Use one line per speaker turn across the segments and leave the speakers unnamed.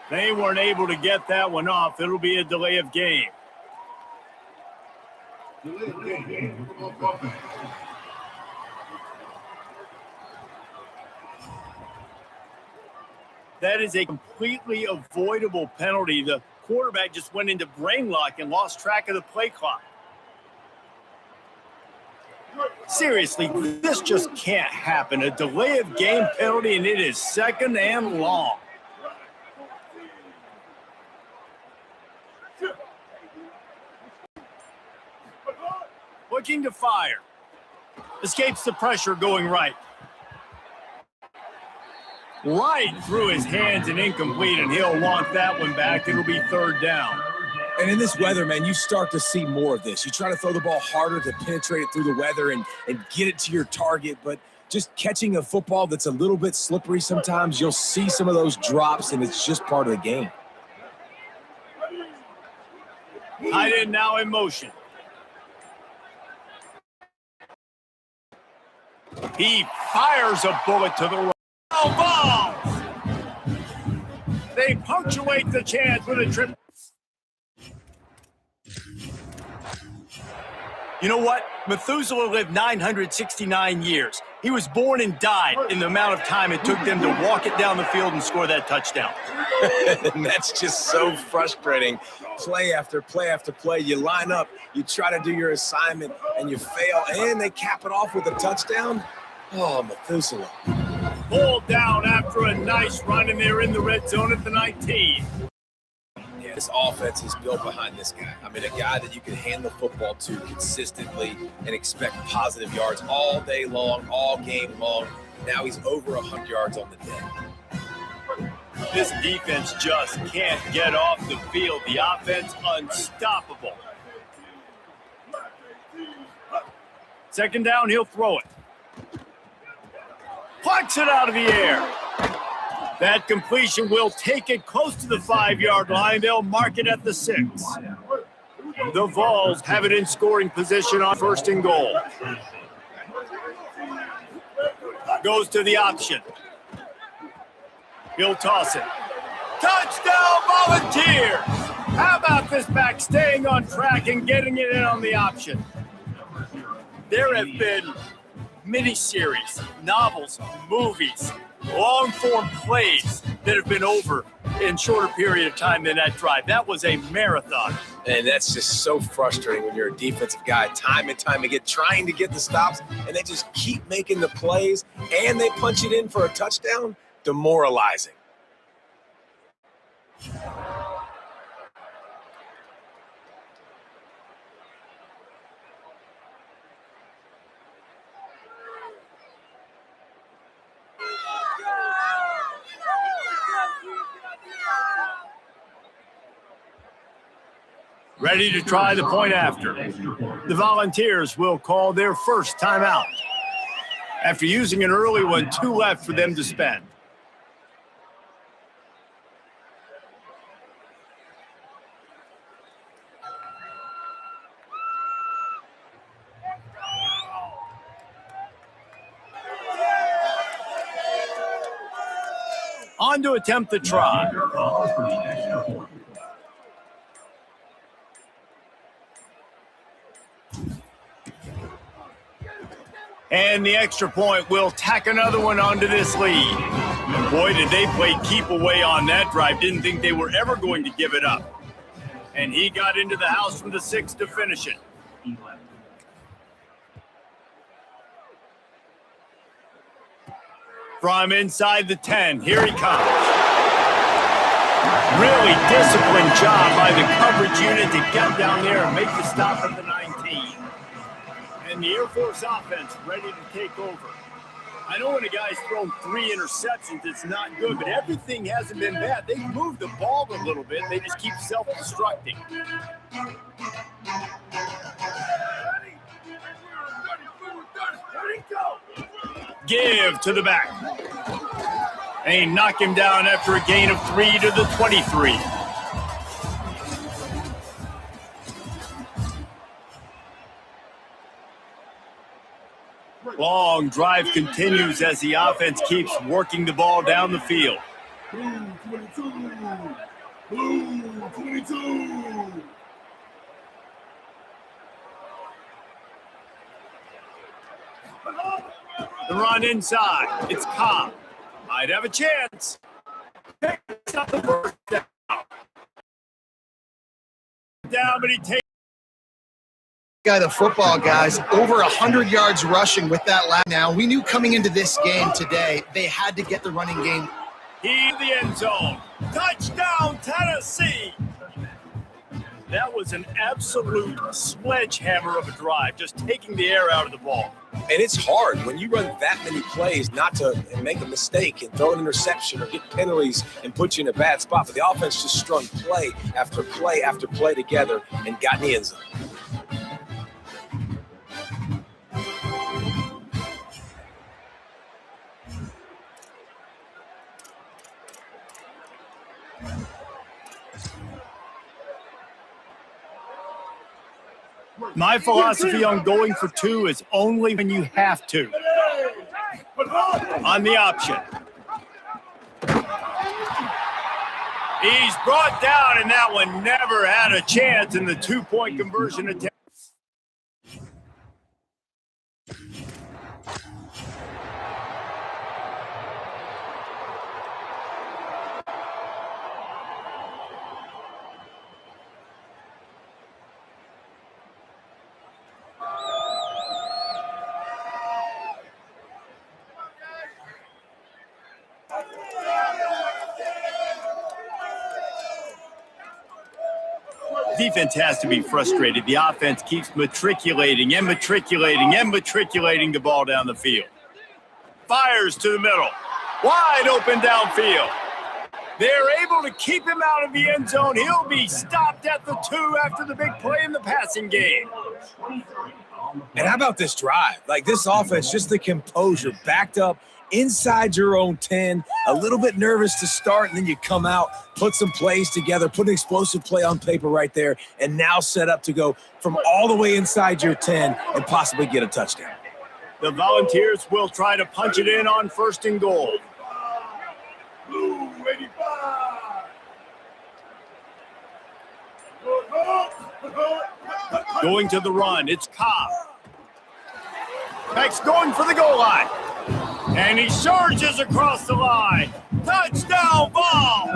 They weren't able to get that one off. It'll be a delay of game. That is a completely avoidable penalty. The quarterback just went into brain lock and lost track of the play clock. Seriously, this just can't happen. A delay of game penalty, and it is second and long. Looking to fire. Escapes the pressure going right. Right through his hands and incomplete, and he'll want that one back. It'll be third down.
And in this weather, man, you start to see more of this. You try to throw the ball harder to penetrate it through the weather and get it to your target, but just catching a football that's a little bit slippery sometimes, you'll see some of those drops, and it's just part of the game.
Tight end now in motion. He fires a bullet to the right. Balls! They punctuate the chance with a trip. You know what? Methuselah lived 969 years. He was born and died in the amount of time it took them to walk it down the field and score that touchdown.
And that's just so frustrating. Play after play after play, you line up, you try to do your assignment, and you fail, and they cap it off with a touchdown. Oh, Methuselah.
Pulled down after a nice run, and they're in the red zone at the 19.
Yeah, this offense is built behind this guy. I mean, a guy that you can hand the football to consistently and expect positive yards all day long, all game long. Now he's over 100 yards on the day.
This defense just can't get off the field. The offense unstoppable. Second down, he'll throw it. Plucks it out of the air. That completion will take it close to the 5-yard line. They'll mark it at the 6. The Vols have it in scoring position on first and goal. Goes to the option. He'll toss it. Touchdown, Volunteers! How about this back staying on track and getting it in on the option? There have been miniseries, novels, movies, long-form plays that have been over in shorter period of time than that drive. That was a marathon.
And that's just so frustrating when you're a defensive guy, time and time again, trying to get the stops, and they just keep making the plays, and they punch it in for a touchdown. Demoralizing.
Ready to try the point after. The Volunteers will call their first timeout. After using an early one, 2 left for them to spend. On to attempt the try. And the extra point will tack another one onto this lead. Boy, did they play keep away on that drive. Didn't think they were ever going to give it up. And he got into the house from the 6 to finish it. From inside the 10, here he comes. Really disciplined job by the coverage unit to get down there and make the stop at the 19. And the Air Force offense ready to take over. I know when a guy's thrown 3 interceptions, it's not good, but everything hasn't been bad. They've moved the ball a little bit. They just keep self-destructing. Give to the back. And he knocked him down after a gain of 3 to the 23. Long drive continues as the offense keeps working the ball down the field.
Blue 22. Blue 22.
The run inside. It's Cobb. Might have a chance. Picks up the first down. But he takes.
Guy, the football guys, over 100 yards rushing with that last. Now, we knew coming into this game today, they had to get the running game.
He in the end zone. Touchdown, Tennessee. That was an absolute sledgehammer of a drive, just taking the air out of the ball.
And it's hard when you run that many plays not to make a mistake and throw an interception or get penalties and put you in a bad spot. But the offense just strung play after play after play together and got in the end zone.
My philosophy on going for two is only when you have to. On the option. He's brought down, and that one never had a chance in the two-point conversion attempt. Defense has to be frustrated. The offense keeps matriculating and matriculating and matriculating the ball down the field. Fires to the middle. Wide open downfield. They're able to keep him out of the end zone. He'll be stopped at the 2 after the big play in the passing game.
And how about this drive? Like this offense, just the composure, backed up inside your own 10, a little bit nervous to start, and then you come out, put some plays together, put an explosive play on paper right there, and now set up to go from all the way inside your 10 and possibly get a touchdown.
The Volunteers will try to punch it in on 1st and goal.
Blue 85.
Going to the run, it's Cobb. Beck's going for the goal line. And he surges across the line. Touchdown ball!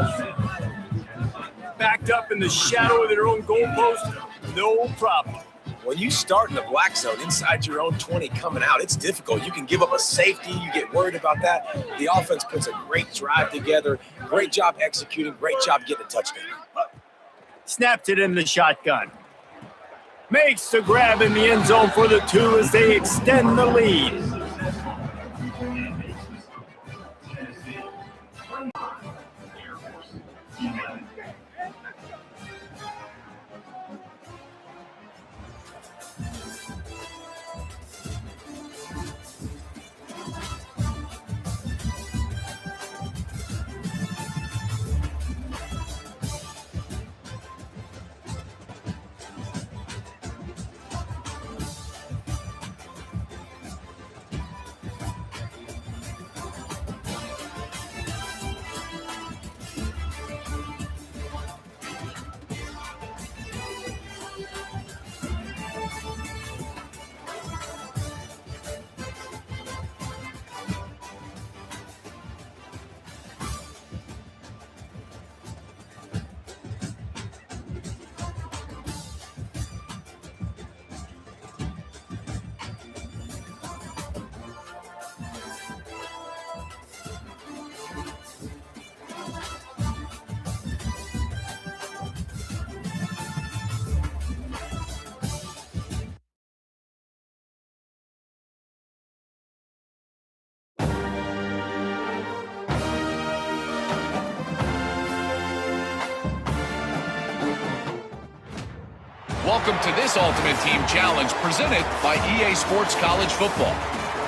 Backed up in the shadow of their own goalpost, no problem.
When you start in the black zone inside your own 20 coming out, it's difficult. You can give up a safety. You get worried about that. The offense puts a great drive together. Great job executing. Great job getting a touchdown.
Snapped it in the shotgun. Makes the grab in the end zone for the 2 as they extend the lead.
Welcome to this Ultimate Team Challenge presented by EA Sports College Football.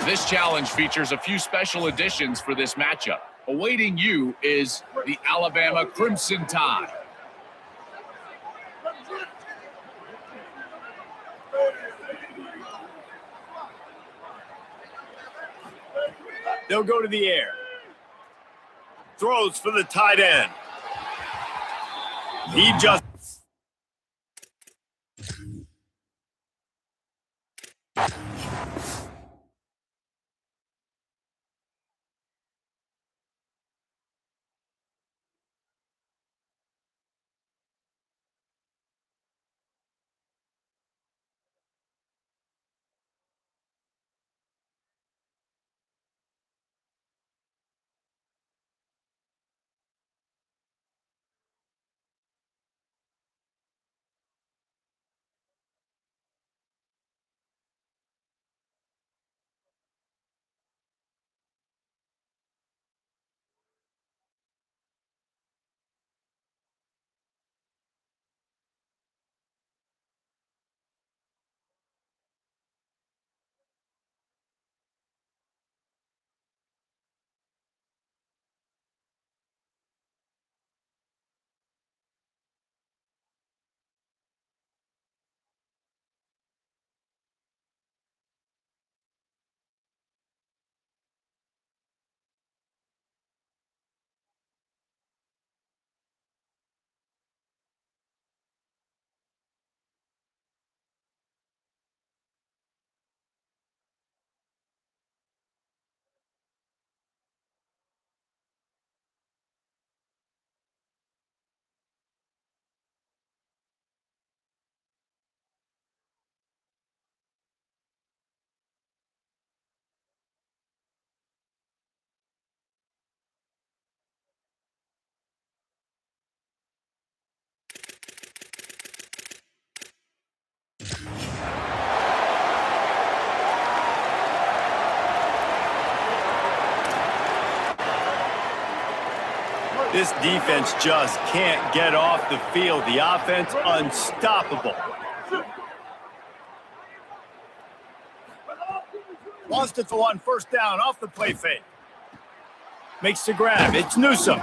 This challenge features a few special additions for this matchup. Awaiting you is the Alabama Crimson Tide.
They'll go to the air. throws for the tight end. He just... This defense just can't get off the field. The offense unstoppable. Lost it for on first down off the play fake. Makes the grab. It's Newsome.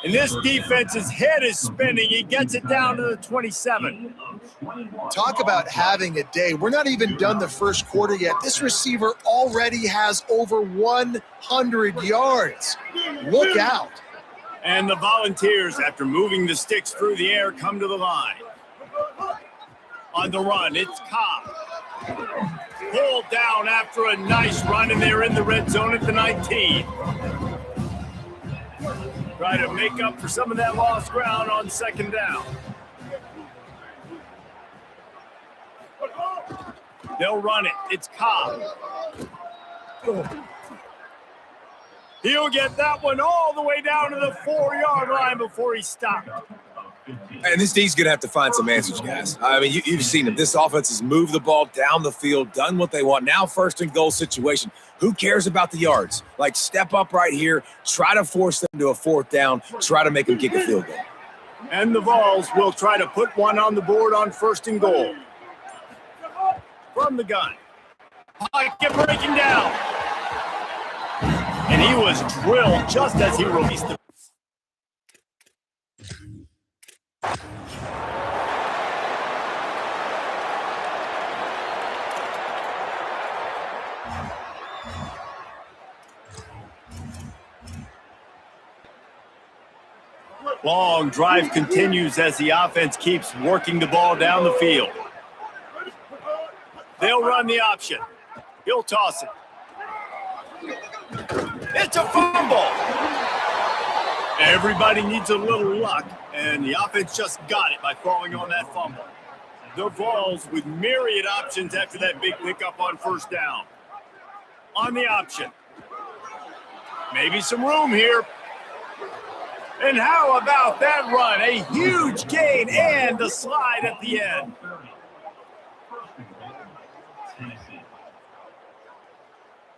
And this defense's head is spinning. He gets it down to the 27.
Talk about having a day. We're not even done the first quarter yet. This receiver already has over 100 yards. Look out.
And the Volunteers, after moving the sticks through the air, come to the line. On the run, it's Cobb. Pulled down after a nice run, and they're in the red zone at the 19. Try to make up for some of that lost ground on second down. They'll run it. It's Cobb. He'll get that one all the way down to the 4-yard line before he stopped.
And this D's going to have to find some answers, guys. I mean, you've seen them. This offense has moved the ball down the field, done what they want. Now first and goal situation. Who cares about the yards? Like, step up right here, try to force them to a fourth down, try to make them kick a field goal.
And the Vols will try to put one on the board on first and goal. From the gun. Pocket breaking down. And he was drilled just as he released the... Long drive continues as the offense keeps working the ball down the field. They'll run the option. He'll toss it. It's a fumble. Everybody needs a little luck, and the offense just got it by falling on that fumble. The Vols with myriad options after that big pickup on first down. On the option. Maybe some room here. And how about that run? A huge gain and a slide at the end.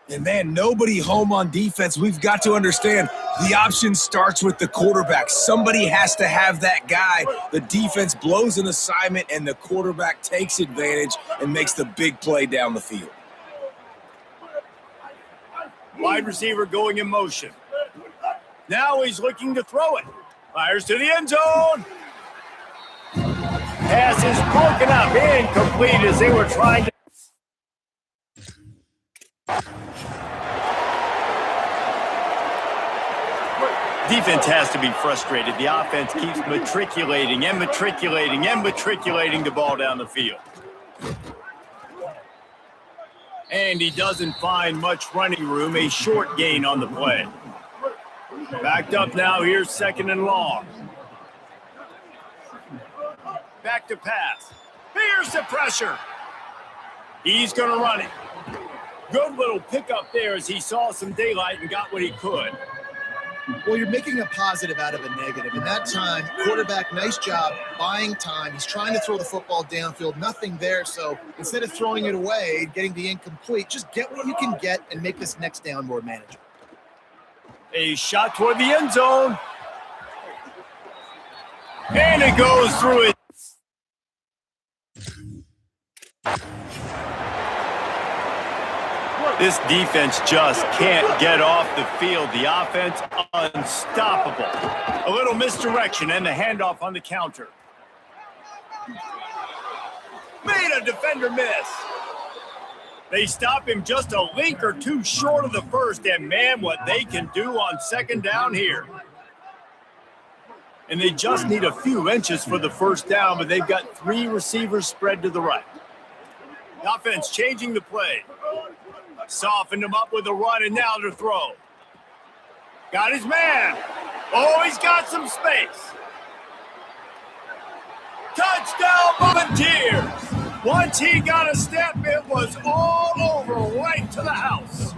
And man, nobody home on defense. We've got to understand the option starts with the quarterback. Somebody has to have that guy. The defense blows an assignment, and the quarterback takes advantage and makes the big play down the field.
Wide receiver going in motion. Now he's looking to throw it. Fires to the end zone. Pass is broken up, incomplete as they were trying to... Defense has to be frustrated. The offense keeps matriculating and matriculating and matriculating the ball down the field. And he doesn't find much running room, a short gain on the play. Backed up now, here's 2nd and long. Back to pass. Here's the pressure. He's going to run it. Good little pickup there as he saw some daylight and got what he could.
Well, you're making a positive out of a negative. In that time, quarterback, nice job buying time. He's trying to throw the football downfield, nothing there. So instead of throwing it away, getting the incomplete, just get what you can get and make this next down more manageable.
A shot toward the end zone. And it goes through it. This defense just can't get off the field. The offense unstoppable. A little misdirection and the handoff on the counter. Made a defender miss. They stop him just a link or two short of the first, and man, what they can do on 2nd down here. And they just need a few inches for the first down, but they've got 3 receivers spread to the right. The offense changing the play. Softened him up with a run, and now to throw. Got his man. Oh, he's got some space. Touchdown, Volunteers. Once he got a step, it was all over, right to the house.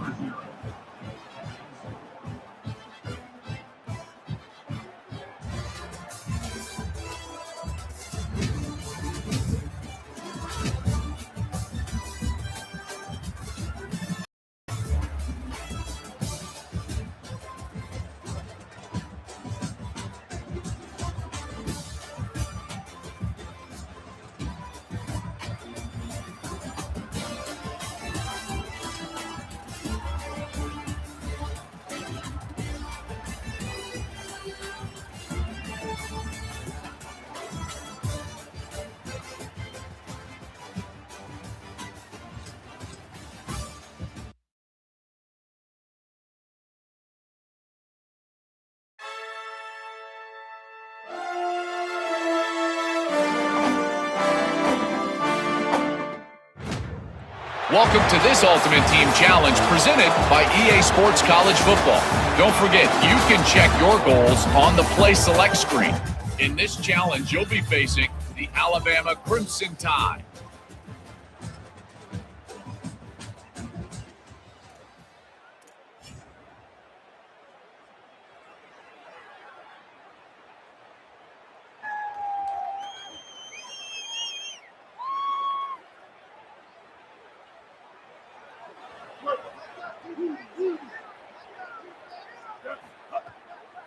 Welcome to this Ultimate Team Challenge presented by EA Sports College Football. Don't forget, you can check your goals on the Play Select screen. In this challenge, you'll be facing the Alabama Crimson Tide.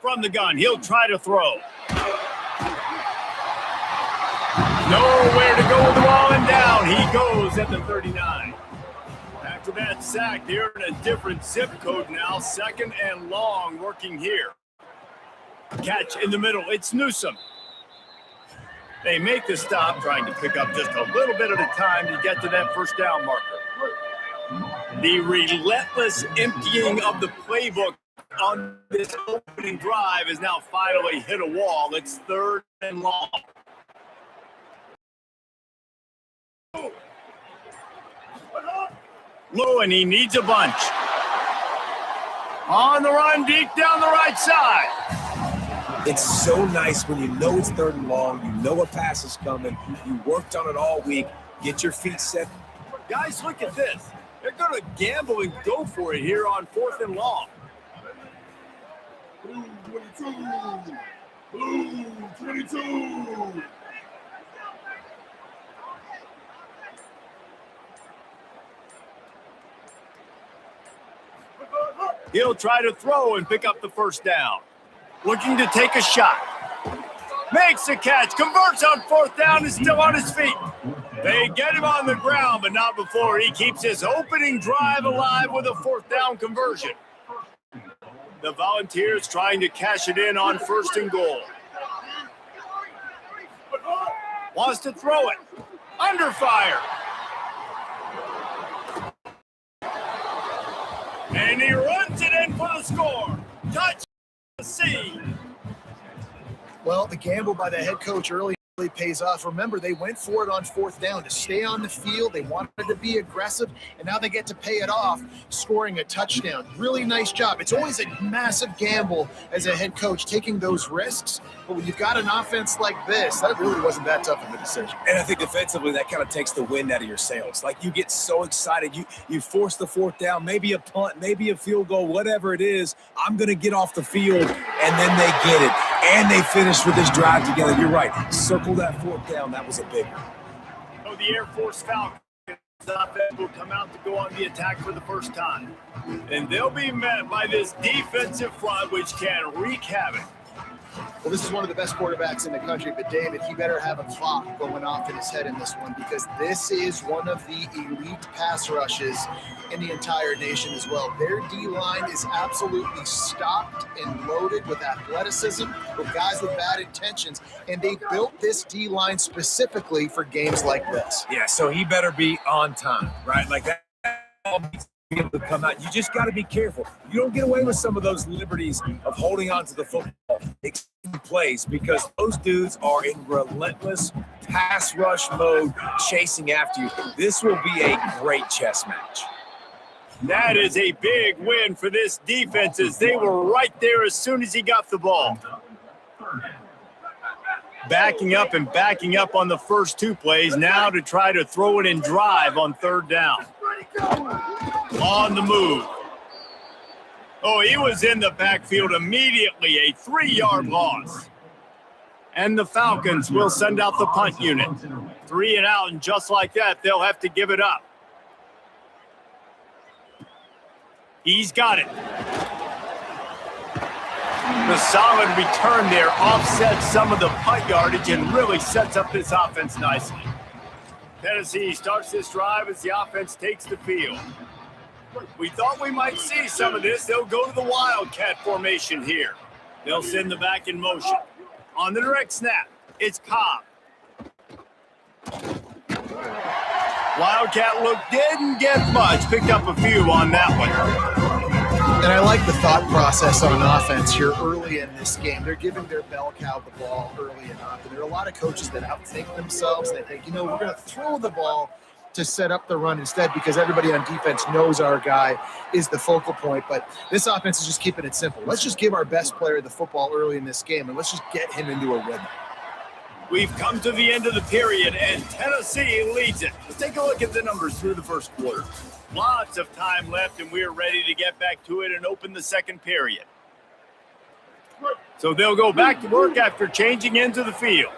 From the gun, he'll try to throw. Nowhere to go with the ball, and down he goes at the 39. After that sack, they're in a different zip code now. 2nd and long working here. Catch in the middle, it's Newsome. They make the stop, trying to pick up just a little bit at a time to get to that first down marker. The relentless emptying of the playbook on this opening drive is now finally hit a wall. It's 3rd and long. Low, and he needs a bunch. On the run, deep down the right side.
It's so nice when you know it's 3rd and long, you know a pass is coming, you worked on it all week, get your feet set.
Guys, look at this. They're going to gamble and go for it here on 4th and long.
Blue 22. Blue 22.
He'll try to throw and pick up the first down. Looking to take a shot. Makes the catch. Converts on 4th down. Is still on his feet. They get him on the ground, but not before he keeps his opening drive alive with a 4th down conversion. The Volunteers trying to cash it in on 1st and goal. Wants to throw it. Under fire. And he runs it in for the score. Touch 6. Tennessee.
Well, the gamble by the head coach early pays off. Remember, they went for it on fourth down to stay on the field. They wanted to be aggressive, and now they get to pay it off, scoring a touchdown. Really nice job. It's always a massive gamble as a head coach taking those risks, but when you've got an offense like this, that really wasn't that tough of a decision.
And I think defensively, that kind of takes the wind out of your sails. Like, you get so excited. You force the fourth down, maybe a punt, maybe a field goal, whatever it is. I'm going to get off the field, and then they get it. And they finish with this drive together. You're right. Circle that fourth down. That was a big one.
So the Air Force Falcons offense will come out to go on the attack for the first time. And they'll be met by this defensive front, which can wreak havoc.
Well, this is one of the best quarterbacks in the country, but David, he better have a clock going off in his head in this one, because this is one of the elite pass rushes in the entire nation as well. Their D-line is absolutely stocked and loaded with athleticism, with guys with bad intentions, and they built this D-line specifically for games like this.
Yeah, so he better be on time, right? Like that all needs to be able to come out. You just got to be careful. You don't get away with some of those liberties of holding on to the football plays, because those dudes are in relentless pass rush mode chasing after you. This will be a great chess match.
That is a big win for this defense, as they were right there as soon as he got the ball. Backing up on the first two plays, now to try to throw it and drive on third down. On the move. Oh, he was in the backfield immediately, a 3-yard loss. And the Falcons will send out the punt unit. 3 and out, and just like that, they'll have to give it up. He's got it. The solid return there offsets some of the punt yardage and really sets up this offense nicely. Tennessee starts this drive as the offense takes the field. We thought we might see some of this. They'll go to the Wildcat formation here. They'll send the back in motion. On the direct snap, it's Cobb. Wildcat look didn't get much. Picked up a few on that one.
And I like the thought process on offense here early in this game. They're giving their bell cow the ball early enough. And there are a lot of coaches that outthink themselves. They think, we're going to throw the ball to set up the run instead, because everybody on defense knows our guy is the focal point. But this offense is just keeping it simple. Let's just give our best player the football early in this game, and let's just get him into a rhythm.
We've come to the end of the period, and Tennessee leads it. Let's take a look at the numbers through the first quarter. Lots of time left, and we're ready to get back to it and open the second period. So they'll go back to work after changing into the field.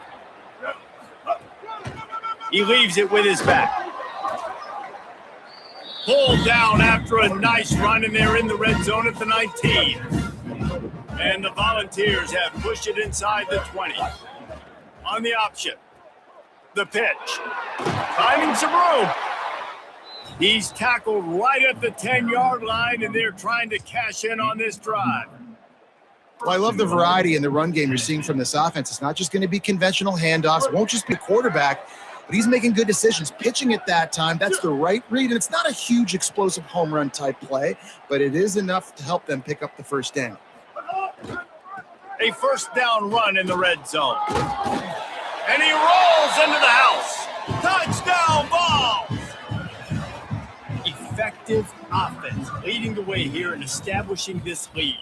He leaves it with his back. Pulled down after a nice run, and they're in the red zone at the 19. And the Volunteers have pushed it inside the 20. On the option, the pitch. Finding some room. He's tackled right at the 10-yard line, and they're trying to cash in on this drive.
Well, I love the variety in the run game you're seeing from this offense. It's not just going to be conventional handoffs. It won't just be quarterback, but he's making good decisions. Pitching at that time, that's the right read. And it's not a huge explosive home run type play, but it is enough to help them pick up the first down.
A first down run in the red zone. And he rolls into the house. Touchdown ball. Effective offense leading the way here and establishing this lead.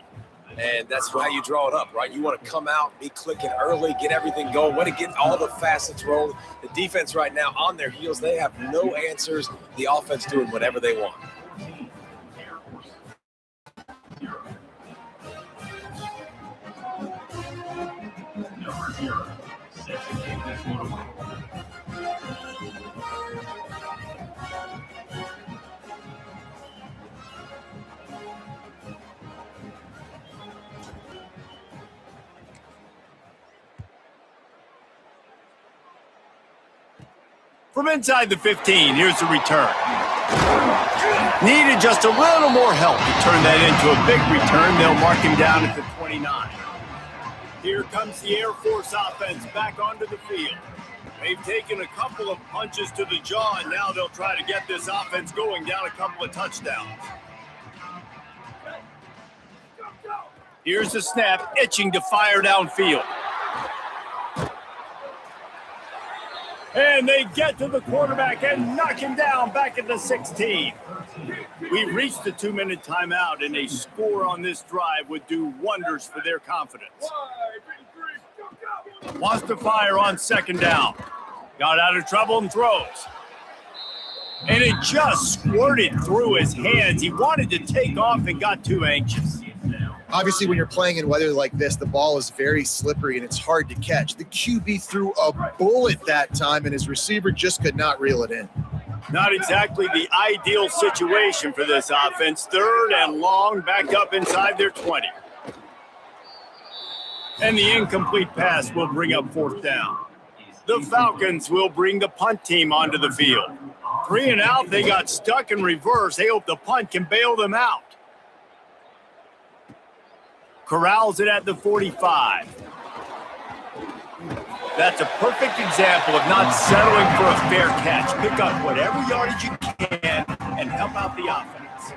And that's how you draw it up, right? You want to come out, be clicking early, get everything going, want to get all the facets rolling. The defense right now on their heels, they have no answers. The offense doing whatever they want.
From inside the 15, here's the return. Needed just a little more help to turn that into a big return. They'll mark him down at the 29. Here comes the Air Force offense back onto the field. They've taken a couple of punches to the jaw, and now they'll try to get this offense going down a couple of touchdowns. Here's the snap, itching to fire downfield. And they get to the quarterback and knock him down back at the 16. We reached the 2-minute timeout, and a score on this drive would do wonders for their confidence. Wants to fire on second down. Got out of trouble and throws. And it just squirted through his hands. He wanted to take off and got too anxious.
Obviously, when you're playing in weather like this, the ball is very slippery and it's hard to catch. The QB threw a bullet that time, and his receiver just could not reel it in.
Not exactly the ideal situation for this offense. 3rd and long, back up inside their 20. And the incomplete pass will bring up 4th down. The Falcons will bring the punt team onto the field. 3 and out, they got stuck in reverse. They hope the punt can bail them out. Corrals it at the 45. That's a perfect example of not settling for a fair catch. Pick up whatever yardage you can and help out the offense.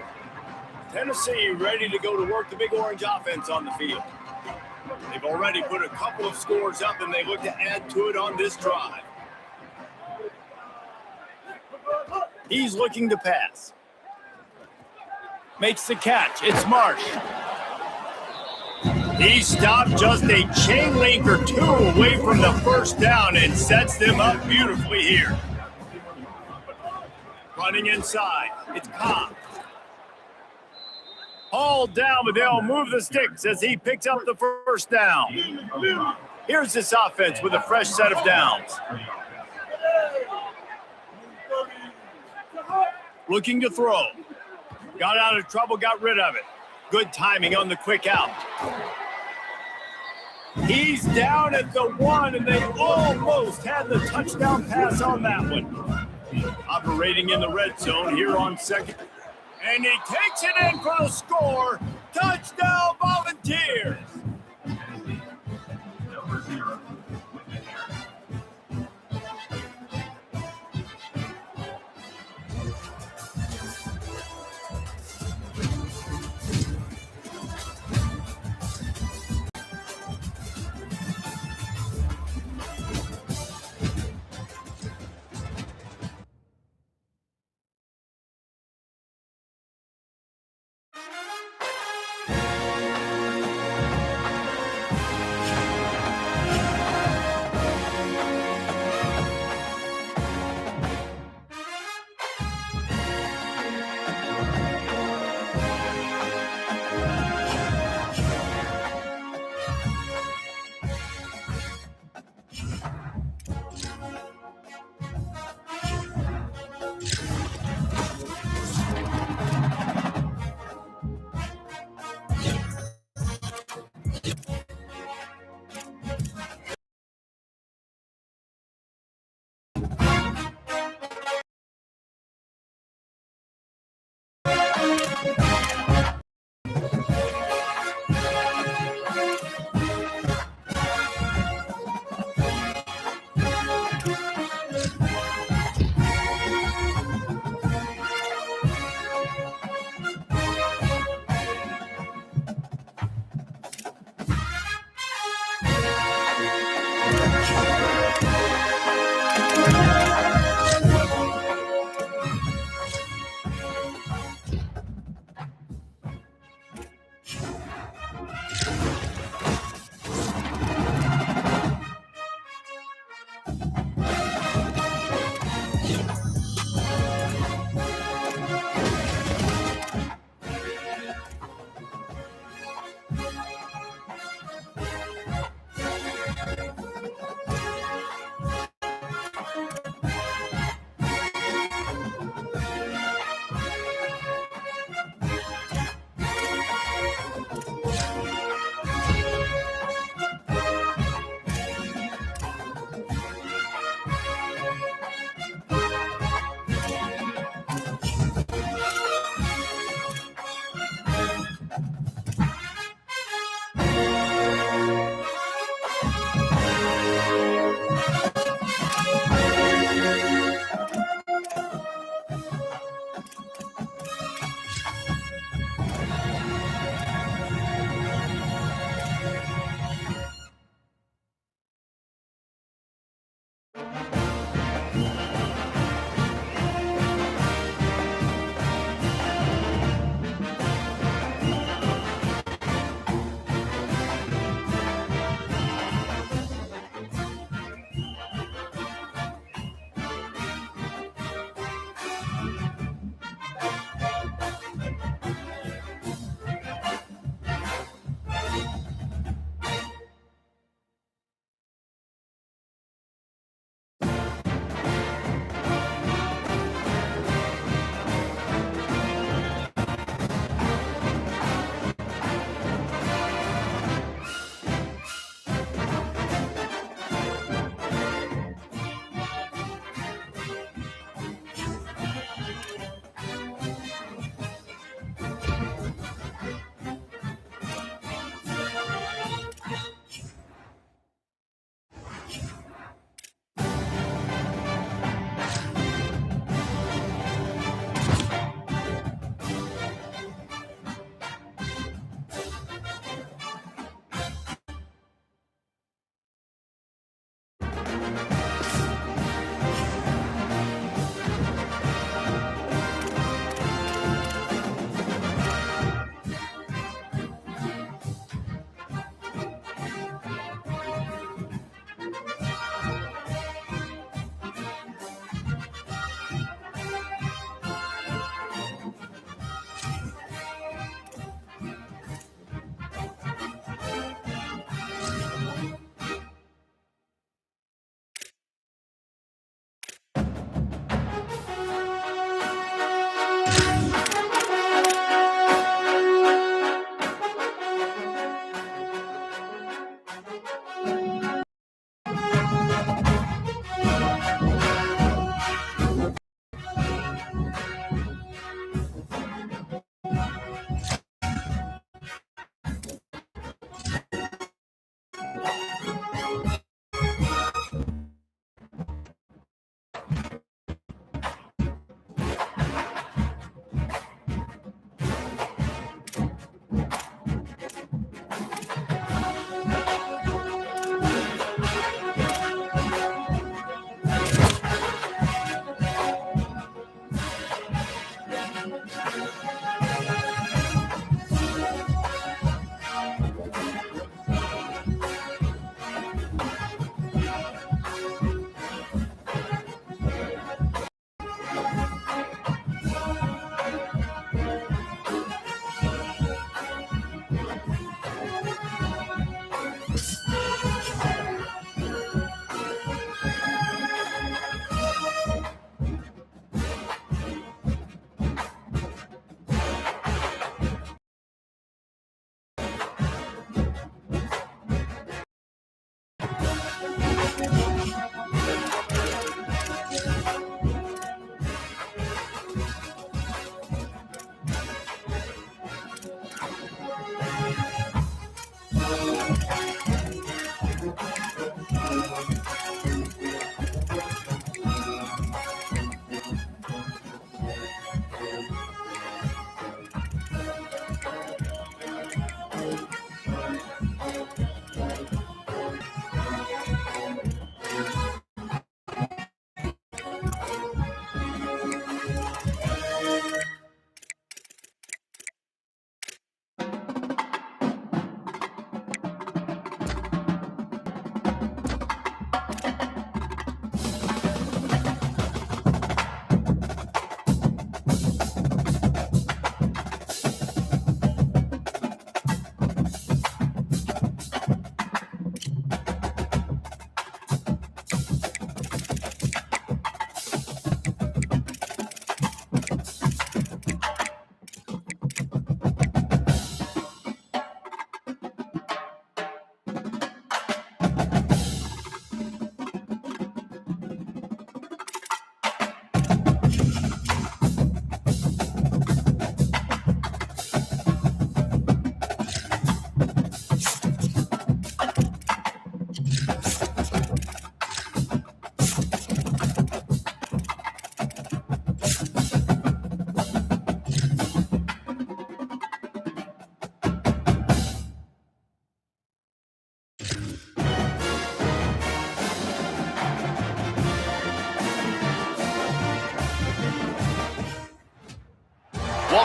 Tennessee ready to go to work the Big Orange offense on the field. They've already put a couple of scores up, and they look to add to it on this drive. He's looking to pass. Makes the catch. It's Marsh. He stopped just a chain link or 2 away from the 1st down and sets them up beautifully here. Running inside. It's Cobb. Hauled down, but they'll move the sticks as he picks up the 1st down. Here's this offense with a fresh set of downs. Looking to throw. Got out of trouble, got rid of it. Good timing on the quick out. He's down at the 1, and they almost had the touchdown pass on that one. Operating in the red zone here on 2nd. And he takes it in for the score. Touchdown, Volunteers.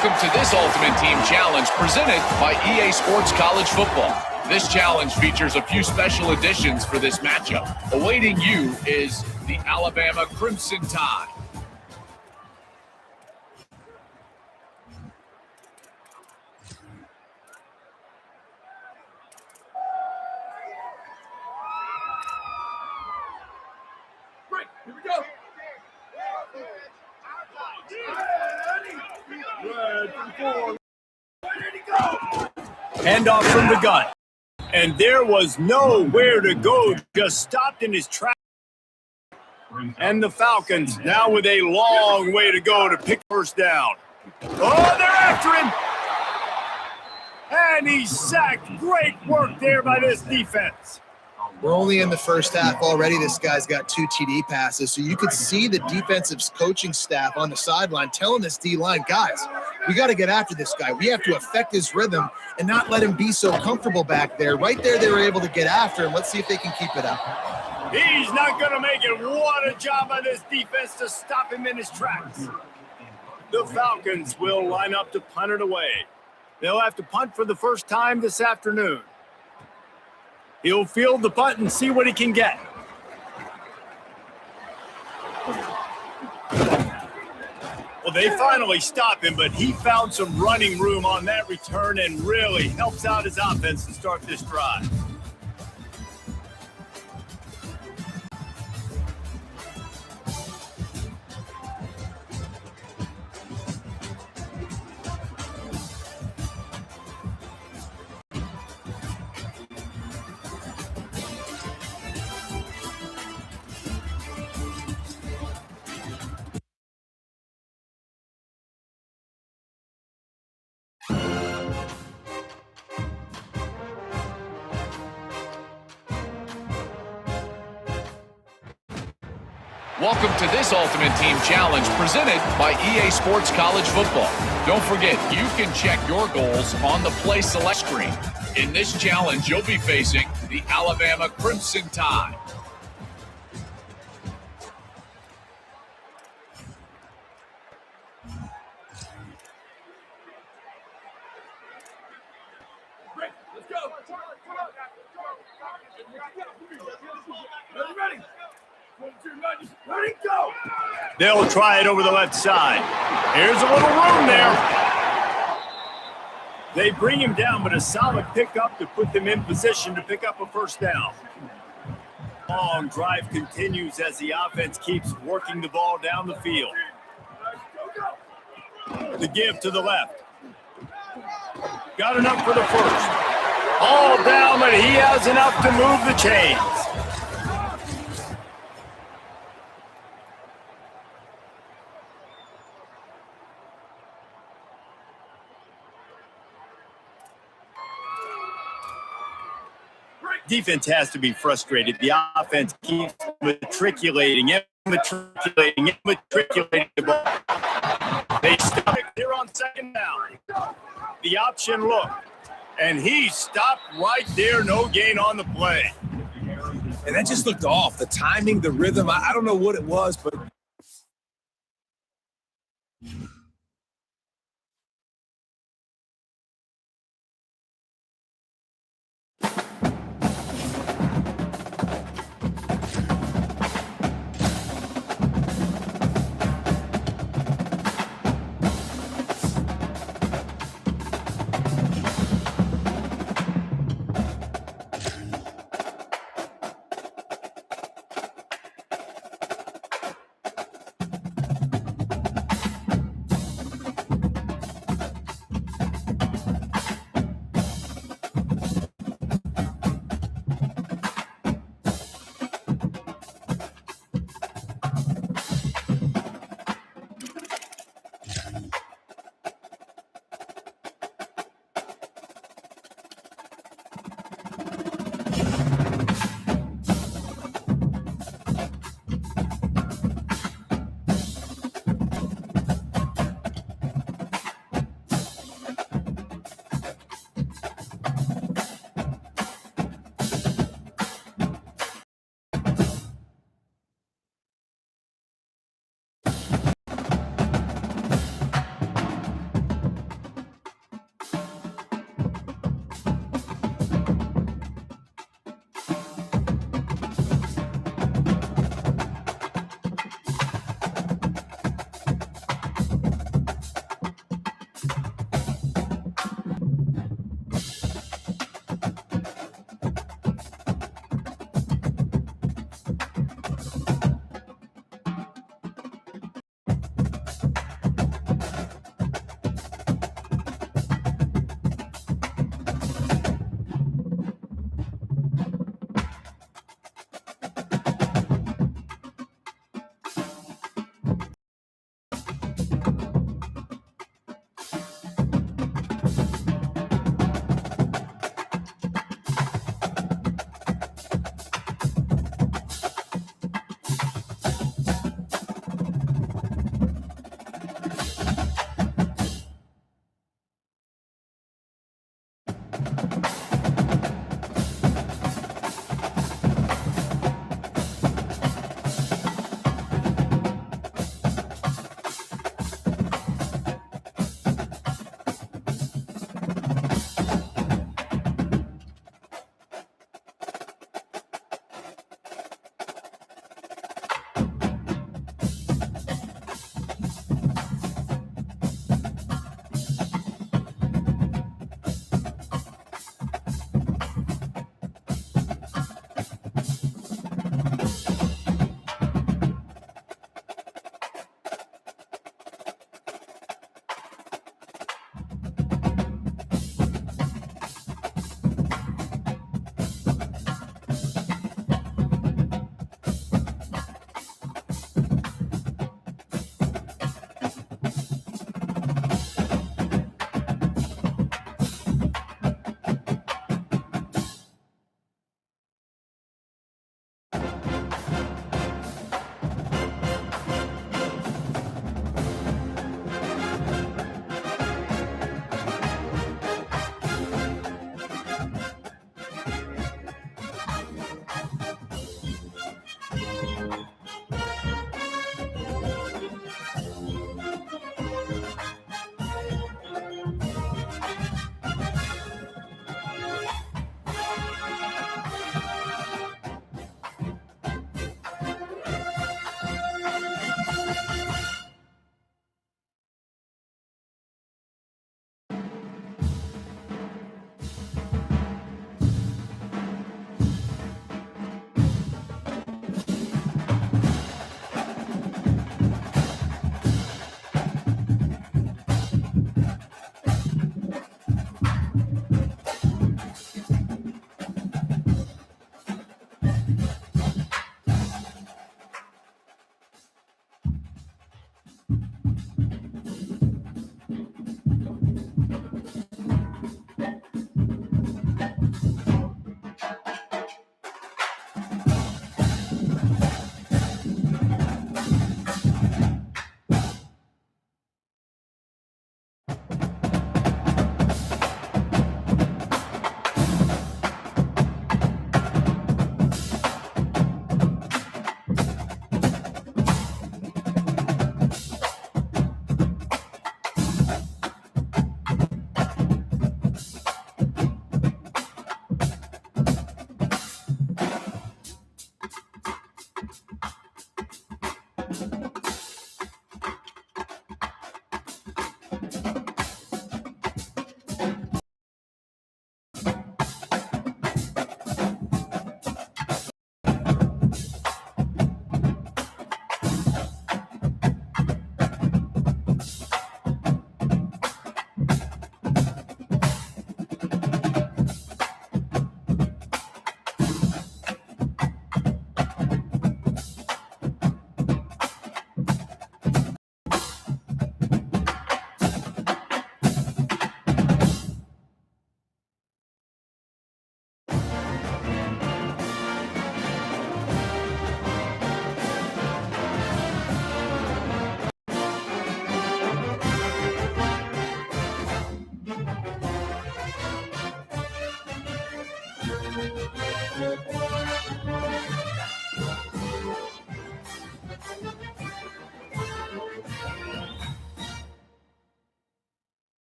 Welcome to this Ultimate Team Challenge presented by EA Sports College Football. This challenge features a few special additions for this matchup. Awaiting you is the Alabama Crimson Tide.
Here we go.
Handoff from the gun. And there was nowhere to go, just stopped in his tracks. And the Falcons now with a long way to go to pick first down. Oh, they're after him. And he's sacked. Great work there by this defense.
We're only in the first half already. This guy's got 2 TD passes. So you could see the defensive coaching staff on the sideline telling this D-line, guys, we got to get after this guy. We have to affect his rhythm and not let him be so comfortable back there. Right there, they were able to get after him. Let's see if they can keep it up.
He's not going to make it. What a job by this defense to stop him in his tracks. The Falcons will line up to punt it away. They'll have to punt for the first time this afternoon. He'll field the punt and see what he can get. Well, they finally stop him, but he found some running room on that return and really helps out his offense to start this drive.
Welcome to this Ultimate Team Challenge presented by EA Sports College Football. Don't forget, you can check your goals on the Play Select screen. In this challenge, you'll be facing the Alabama Crimson Tide.
Let's go. Ready? 1, 2, 9, ready, go.
They'll try it over the left side. Here's a little room there. They bring him down, but a solid pickup to put them in position to pick up a first down. Long drive continues as the offense keeps working the ball down the field. The give to the left. Got enough for the first. All down, but he has enough to move the chains. Defense has to be frustrated. The offense keeps matriculating the ball. They stop it. They're on second down. The option look. And he stopped right there. No gain on the play.
And that just looked off. The timing, the rhythm, I don't know what it was, but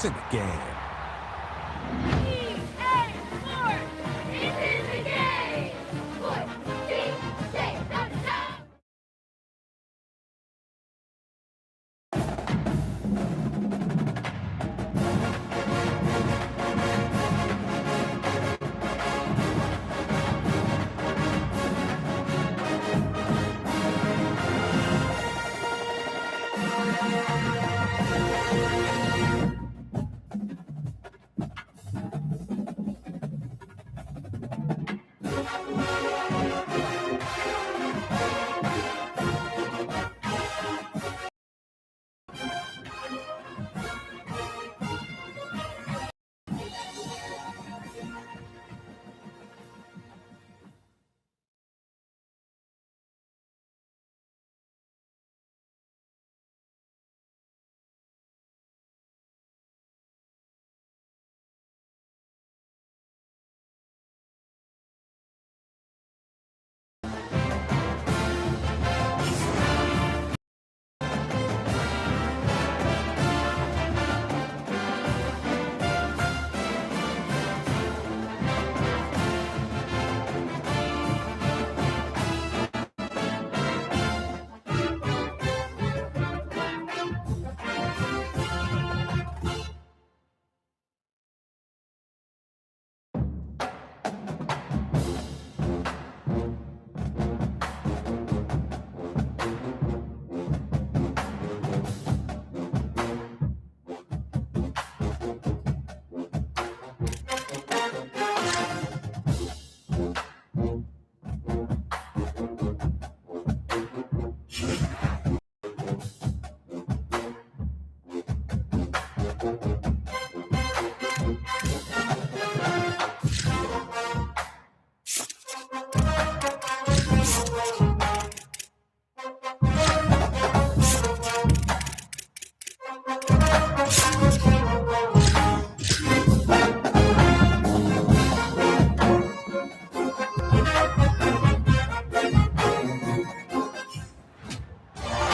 to the game.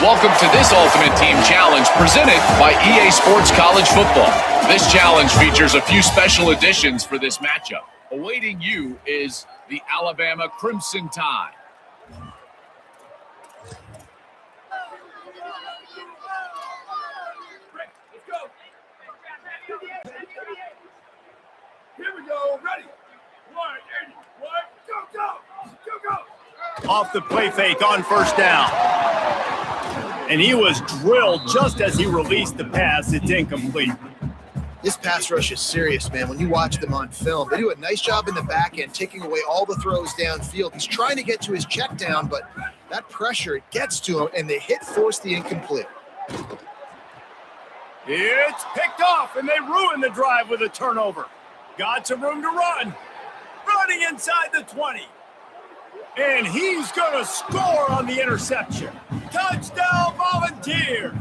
Welcome to this Ultimate Team Challenge presented by EA Sports College Football. This challenge features a few special additions for this matchup. Awaiting you is the Alabama Crimson Tide.
Let's go. Here we go. Ready. 1, go, go. Go, go.
Off the play fake on first down. And he was drilled just as he released the pass. It's incomplete.
This pass rush is serious, man. When you watch them on film, they do a nice job in the back end, taking away all the throws downfield. He's trying to get to his check down, but that pressure, it gets to him, and the hit forced the incomplete.
It's picked off, and they ruin the drive with a turnover. Got some room to run. Running inside the 20. And he's going to score on the interception. Touchdown, Volunteers!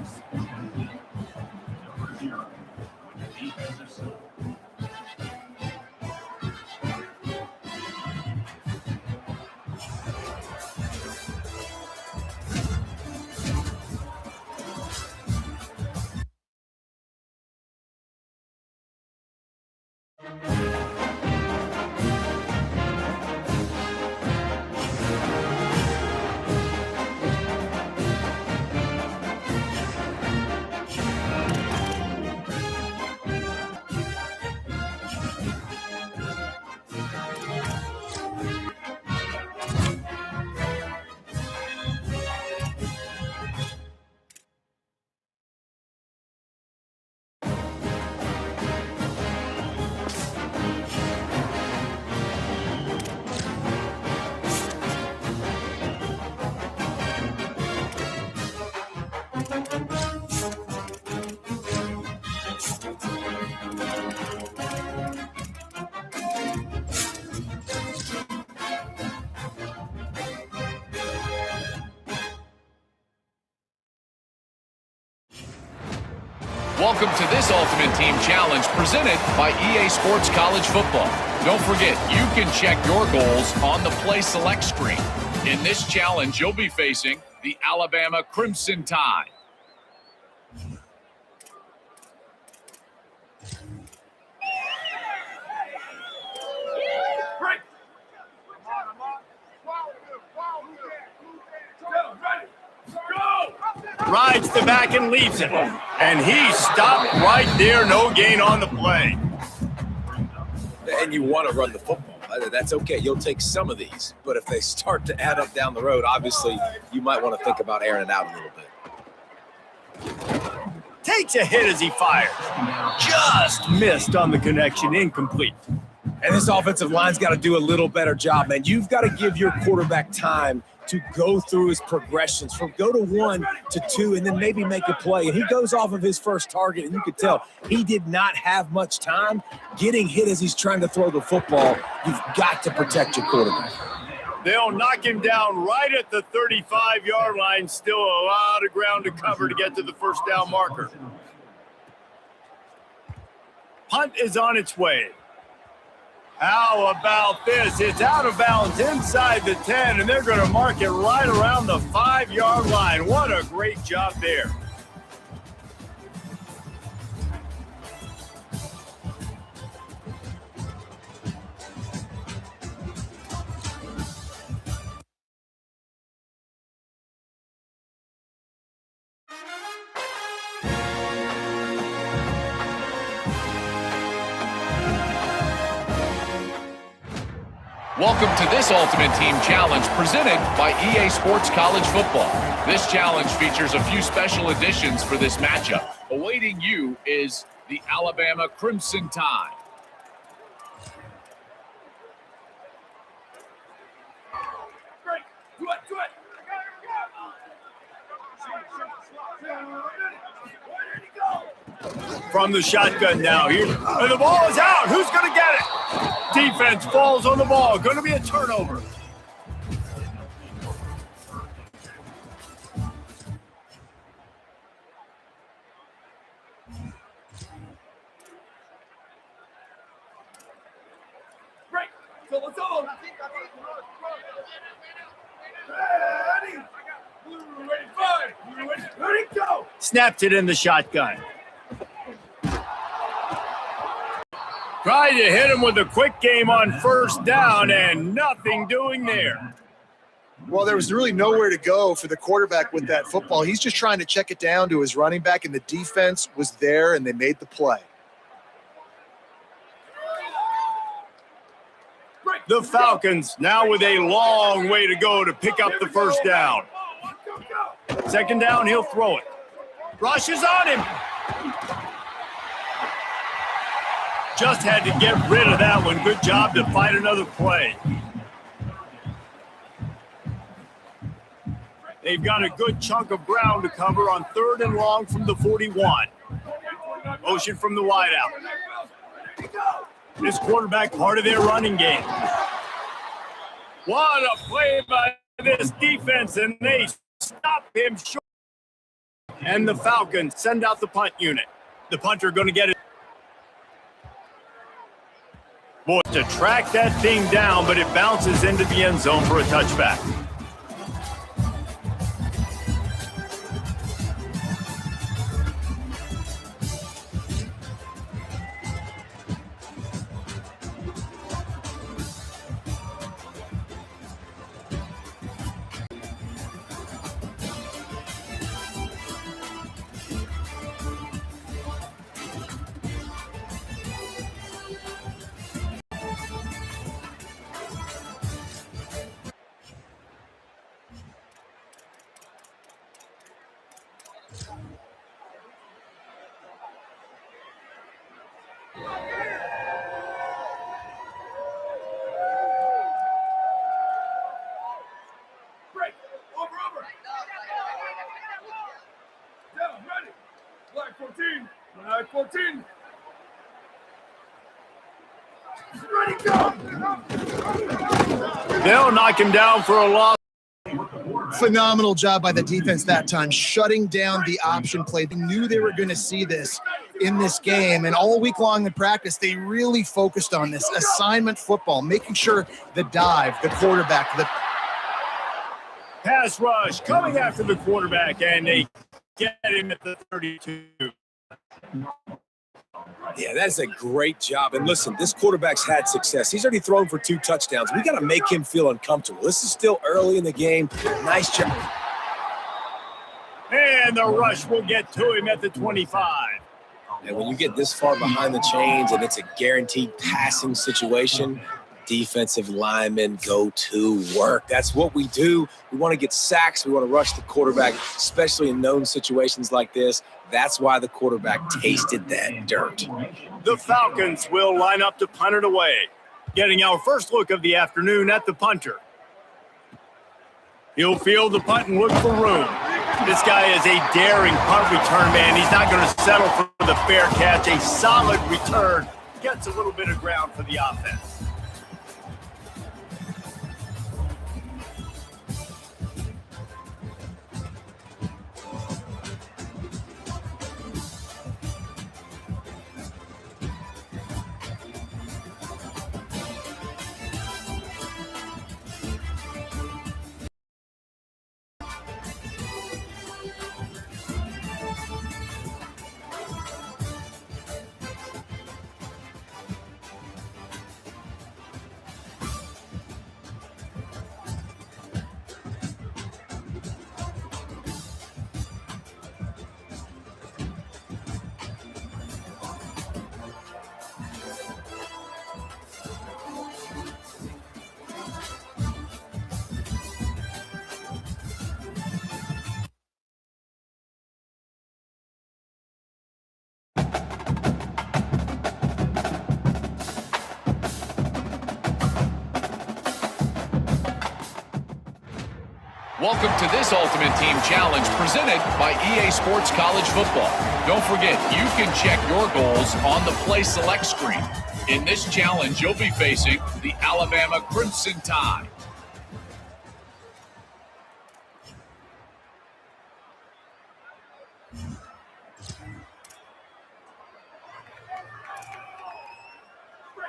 Welcome to this Ultimate Team Challenge presented by EA Sports College Football. Don't forget, you can check your goals on the Play Select screen. In this challenge, you'll be facing the Alabama Crimson Tide.
rides the back and leaves it. And he stopped right there, no gain on the play.
And you want to run the football. That's okay. You'll take some of these. But if they start to add up down the road, obviously you might want to think about airing it out a little bit.
Takes a hit as he fires. Just missed on the connection, incomplete.
And this offensive line's got to do a little better job, man. You've got to give your quarterback time to go through his progressions from go to 1 to 2 and then maybe make a play. And he goes off of his first target, and you could tell he did not have much time getting hit as he's trying to throw the football. You've got to protect your quarterback.
They'll knock him down right at the 35-yard line. Still a lot of ground to cover to get to the first down marker. Punt is on its way. How about this? It's out of bounds inside the 10, and they're going to mark it right around the 5-yard line. What a great job there.
Welcome to this Ultimate Team Challenge presented by EA Sports College Football. This challenge features a few special additions for this matchup. Awaiting you is the Alabama Crimson Tide.
Great. Do it. Where did he go?
From the shotgun now here. And the ball is out. Who's going to get it? Defense falls on the ball. Going to be a turnover.
Great. So let's go. Ready. Blue ready, 5. Blue ready, go.
Snapped it in the shotgun. Tried to hit him with a quick game on first down, and nothing doing there.
Well, there was really nowhere to go for the quarterback with that football. He's just trying to check it down to his running back, and the defense was there, and they made the play.
The Falcons now with a long way to go to pick up the first down. Second down, he'll throw it. Rush is on him. Just had to get rid of that one. Good job to fight another play. They've got a good chunk of ground to cover on 3rd and long from the 41. Motion from the wideout. This quarterback part of their running game. What a play by this defense, and they stop him short. And the Falcons send out the punt unit. The punter going to get it. Boy, to track that thing down, but it bounces into the end zone for a touchback.
Break. Over. Down, ready. Black 14. Ready, go.
They'll knock him down for a loss.
Phenomenal job by the defense that time, shutting down the option play. They knew they were going to see this in this game, and all week long in practice, they really focused on this assignment football, making sure the dive, the quarterback, the
Pass rush coming after the quarterback, and they get him at the 32.
Yeah, that's a great job. And listen, this quarterback's had success. He's already thrown for 2 touchdowns. We got to make him feel uncomfortable. This is still early in the game. Nice job.
And the rush will get to him at the 25.
And when you get this far behind the chains and it's a guaranteed passing situation, defensive linemen go to work. That's what we do. We want to get sacks. We want to rush the quarterback, especially in known situations like this. That's why the quarterback tasted that dirt.
The Falcons will line up to punt it away. Getting our first look of the afternoon at the punter. He'll field the punt and look for room. This guy is a daring punt return man. He's not going to settle for the fair catch. A solid return. Gets a little bit of ground for the offense.
Welcome to this Ultimate Team Challenge presented by EA Sports College Football. Don't forget, you can check your goals on the Play Select screen. In this challenge, you'll be facing the Alabama Crimson Tide.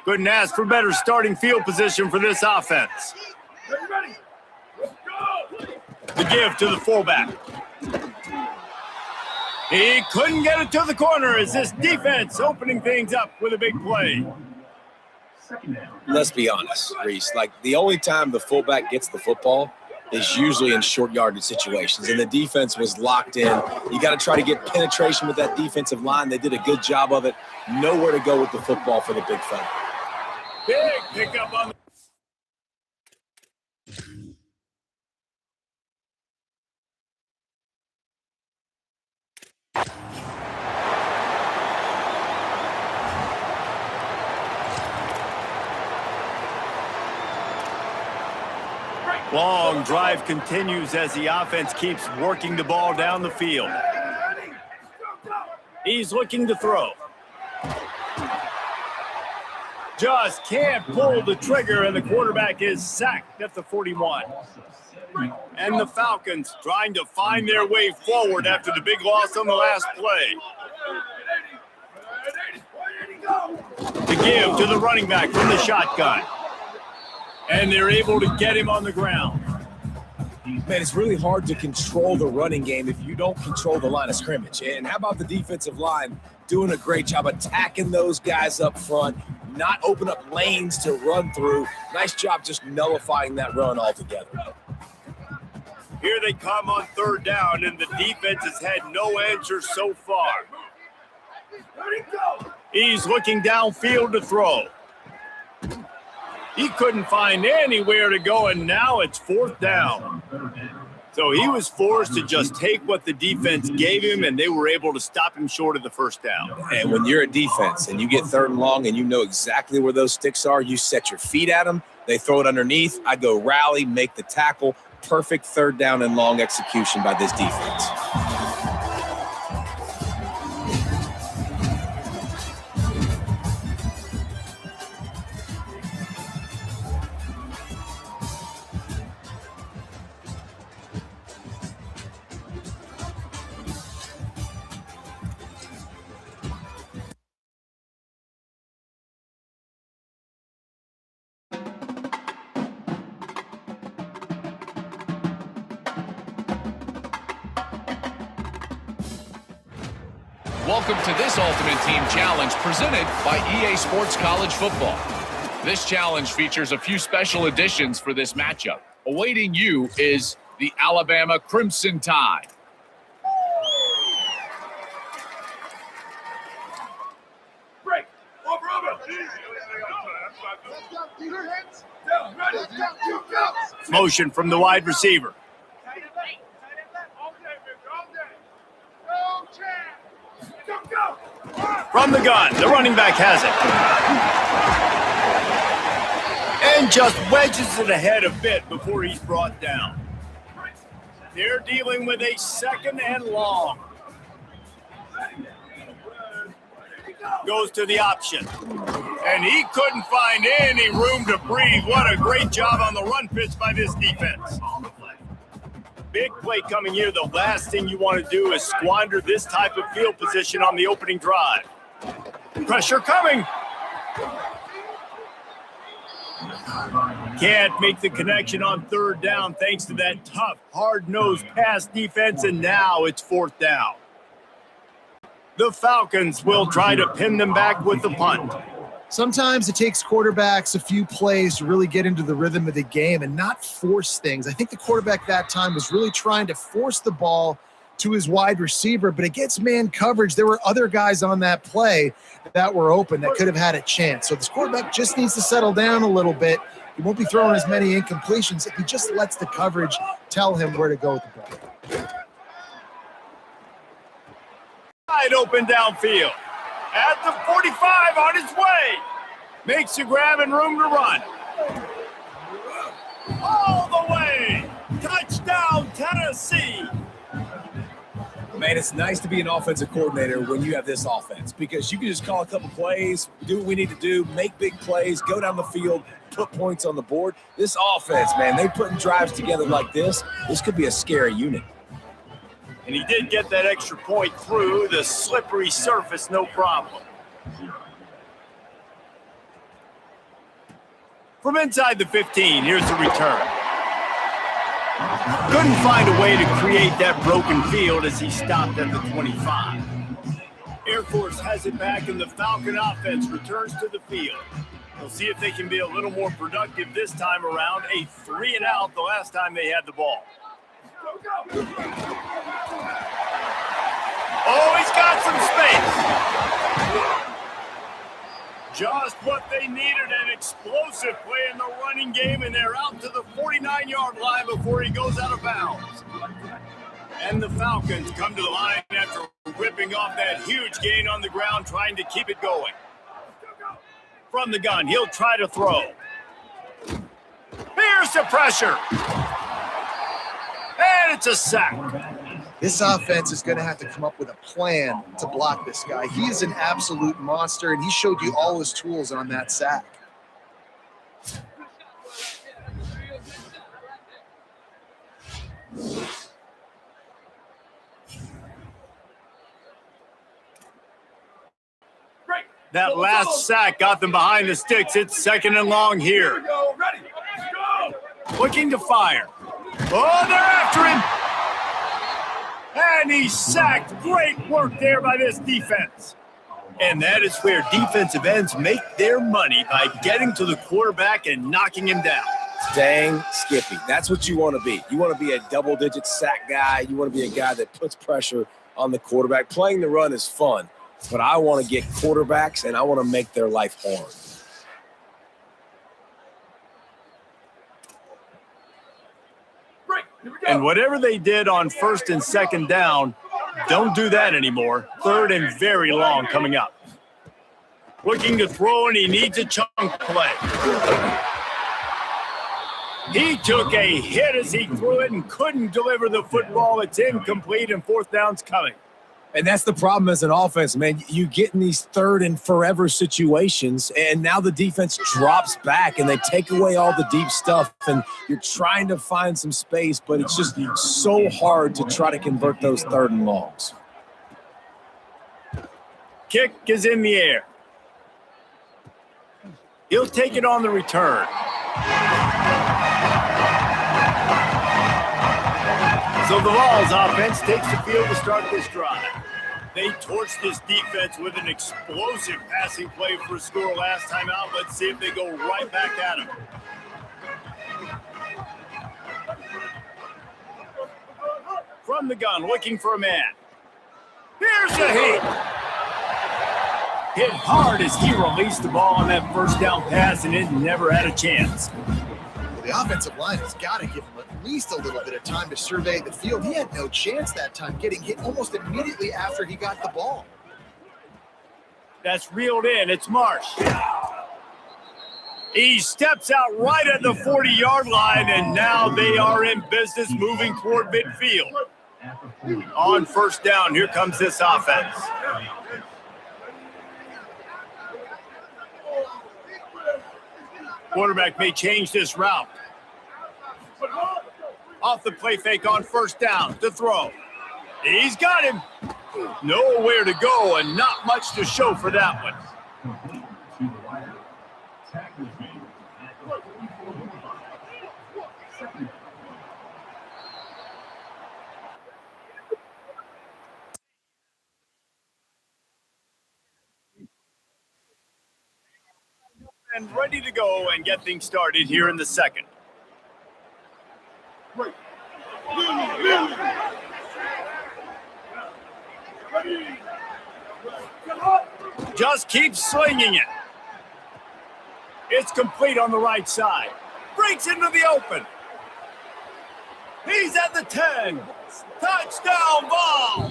Couldn't ask for better starting field position for this offense.
Ready? Let's go!
The give to the fullback. He couldn't get it to the corner as this defense opening things up with a big play.
Let's be honest, Reese. Like, the only time the fullback gets the football is usually in short yardage situations, and the defense was locked in. You got to try to get penetration with that defensive line. They did a good job of it. Nowhere to go with the football for the big fella.
Big pickup on the long drive continues as the offense keeps working the ball down the field. He's looking to throw. Just can't pull the trigger, and the quarterback is sacked at the 41. And the Falcons trying to find their way forward after the big loss on the last play. To give to the running back from the shotgun. And they're able to get him on the ground.
Man, it's really hard to control the running game if you don't control the line of scrimmage. And how about the defensive line doing a great job attacking those guys up front, not open up lanes to run through. Nice job just nullifying that run altogether.
Here they come on third down, and the defense has had no answer so far. He's looking downfield to throw. He couldn't find anywhere to go, and now it's fourth down. So he was forced to just take what the defense gave him, and they were able to stop him short of the first down.
And when you're a defense and you get third and long and you know exactly where those sticks are, you set your feet at them, they throw it underneath, I go rally, make the tackle. Perfect third down and long execution by this defense.
Welcome to this Ultimate Team Challenge presented by EA Sports College Football. This challenge features a few special additions for this matchup. Awaiting you is the Alabama Crimson Tide.
Motion from the wide receiver. From the gun, the running back has it. And just wedges it ahead a bit before he's brought down. They're dealing with a 2nd and long. Goes to the option. And he couldn't find any room to breathe. What a great job on the run pitch by this defense. Big play coming here. The last thing you want to do is squander this type of field position on the opening drive. Pressure coming. Can't make the connection on 3rd down thanks to that tough, hard-nosed pass defense, and now it's 4th down. The Falcons will try to pin them back with the punt.
Sometimes it takes quarterbacks a few plays to really get into the rhythm of the game and not force things. I think the quarterback that time was really trying to force the ball to his wide receiver, but against man coverage, there were other guys on that play that were open that could have had a chance. So this quarterback just needs to settle down a little bit. He won't be throwing as many incompletions if he just lets the coverage tell him where to go with the ball.
Wide open downfield. At the 45 on his way. Makes a grab and room to run. All the way. Touchdown, Tennessee.
Man, it's nice to be an offensive coordinator when you have this offense because you can just call a couple plays, do what we need to do, make big plays, go down the field, put points on the board. This offense, man, they putting drives together like this. This could be a scary unit.
And he did get that extra point through the slippery surface, no problem. From inside the 15, here's the return. Couldn't find a way to create that broken field as he stopped at the 25. Air Force has it back, and the Falcon offense returns to the field. We'll see if they can be a little more productive this time around. A 3-and-out the last time they had the ball. Oh, he's got some space. Just what they needed, an explosive play in the running game, and they're out to the 49-yard line before he goes out of bounds. And the Falcons come to the line after ripping off that huge gain on the ground, trying to keep it going. From the gun, he'll try to throw. Here's the pressure. And it's a sack.
This offense is going to have to come up with a plan to block this guy. He is an absolute monster, and he showed you all his tools on that sack.
That last sack got them behind the sticks. It's 2nd and long here. Looking to fire. Oh, they're after him. And he's sacked. Great work there by this defense. And that is where defensive ends make their money, by getting to the quarterback and knocking him down.
Dang Skippy. That's what you want to be. You want to be a double-digit sack guy. You want to be a guy that puts pressure on the quarterback. Playing the run is fun, but I want to get quarterbacks, and I want to make their life hard.
And whatever they did on 1st and 2nd down, don't do that anymore. 3rd and very long coming up. Looking to throw, and he needs a chunk play. He took a hit as he threw it and couldn't deliver the football. It's incomplete, and 4th down's coming.
And that's the problem as an offense, man. You get in these 3rd and forever situations, and now the defense drops back, and they take away all the deep stuff, and you're trying to find some space, but it's just so hard to try to convert those 3rd and longs.
Kick is in the air. He'll take it on the return. So the Vols offense takes the field to start this drive. They torched this defense with an explosive passing play for a score last time out. Let's see if they go right back at him. From the gun, looking for a man. Here's a hit. hit hard as he released the ball on that first down pass, and it never had a chance.
Well, the offensive line has got to give him at least a little bit of time to survey the field. He had no chance that time, getting hit almost immediately after he got the ball.
That's reeled in. It's Marsh. He steps out right at the 40-yard line, and now they are in business moving toward midfield. On first down, here comes this offense. Quarterback may change this route. Off the play fake on first down to throw. He's got him. Nowhere to go and not much to show for that one. And ready to go and get things started here in the second. Just keep slinging it. It's complete on the right side. Breaks into the open. He's at the 10. Touchdown ball.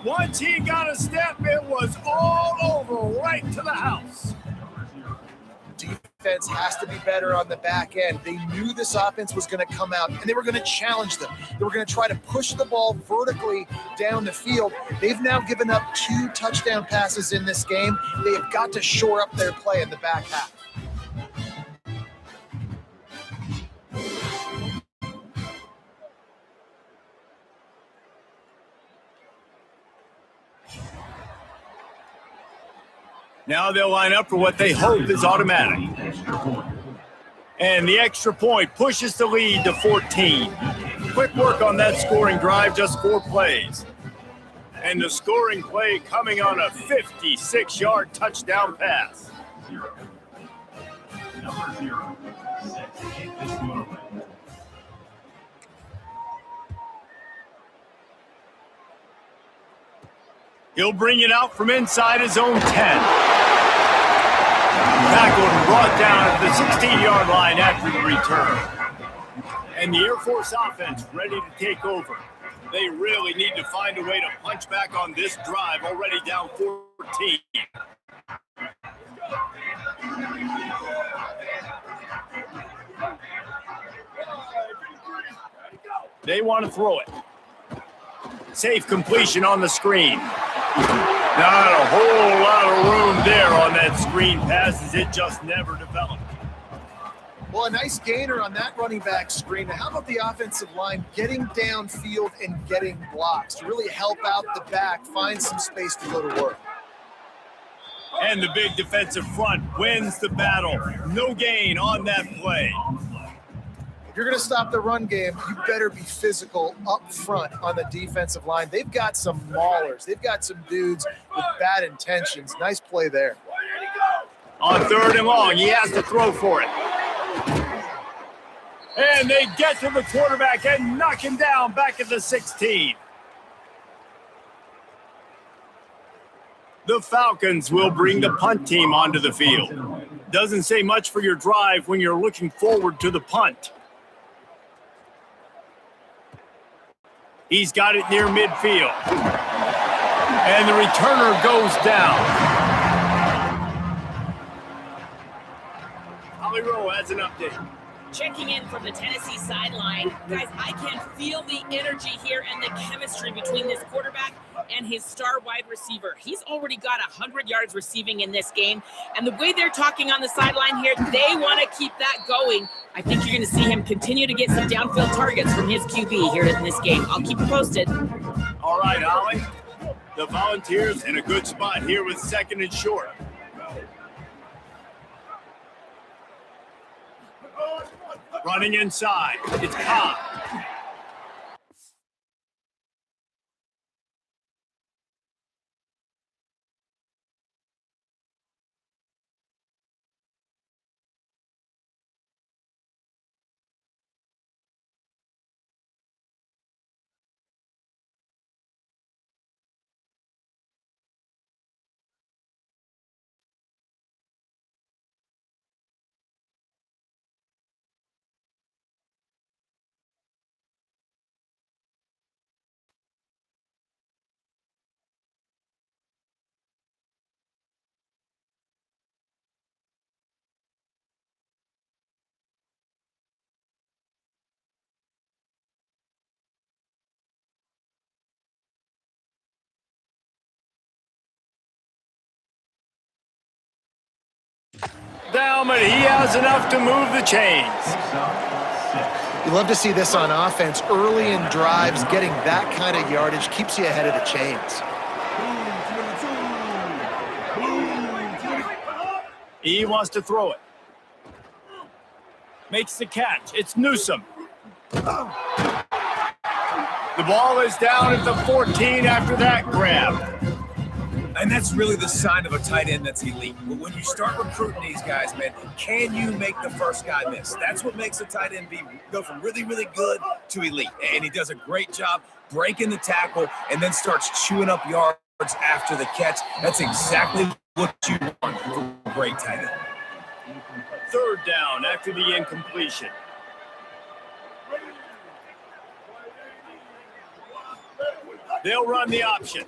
Once he got a step, it was all over right to the house.
Defense has to be better on the back end. They knew this offense was going to come out, and they were going to challenge them. They were going to try to push the ball vertically down the field. They've now given up 2 touchdown passes in this game. They have got to shore up their play in the back half.
Now they'll line up for what they hope is automatic. And the extra point pushes the lead to 14. Quick work on that scoring drive, just 4 plays. And the scoring play coming on a 56-yard touchdown pass. He'll bring it out from inside his own 10. Tackled and brought down at the 16-yard line after the return. And the Air Force offense ready to take over. They really need to find a way to punch back on this drive, already down 14. They want to throw it. Safe completion on the screen. Not a whole lot of room there on that screen pass, as it just never developed.
Well, a nice gainer on that running back screen. Now, how about the offensive line getting downfield and getting blocks to really help out the back, find some space to go to work?
And the big defensive front wins the battle. No gain on that play.
If you're going to stop the run game, you better be physical up front on the defensive line. They've got some maulers. They've got some dudes with bad intentions. Nice play there.
On 3rd and long, he has to throw for it. And they get to the quarterback and knock him down back at the 16. The Falcons will bring the punt team onto the field. Doesn't say much for your drive when you're looking forward to the punt. He's got it near midfield. And the returner goes down. Holly Rowe has an update.
Checking in from the Tennessee sideline. Guys, I can feel the energy here and the chemistry between this quarterback and his star wide receiver. He's already got 100 yards receiving in this game. And the way they're talking on the sideline here, they want to keep that going. I think you're going to see him continue to get some downfield targets from his QB here in this game. I'll keep you posted.
All right, Holly. The Volunteers in a good spot here with 2nd and short. Running inside. It's Cobb. down, but he has enough to move the chains.
You love to see this on offense. Early in drives, getting that kind of yardage keeps you ahead of the chains.
He wants to throw it. Makes the catch. It's Newsome. The ball is down at the 14 after that grab.
And that's really the sign of a tight end that's elite. But when you start recruiting these guys, man, can you make the first guy miss? That's what makes a tight end go from really, really good to elite. And he does a great job breaking the tackle and then starts chewing up yards after the catch. That's exactly what you want from a great tight end.
Third down after the incompletion. They'll run the option.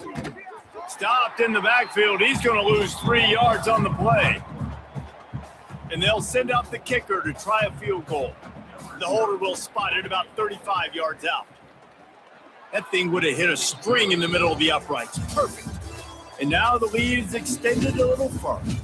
Stopped in the backfield. He's going to lose 3 yards on the play. And they'll send out the kicker to try a field goal. The holder will spot it about 35 yards out. That thing would have hit a string in the middle of the uprights. Perfect. And now the lead is extended a little further.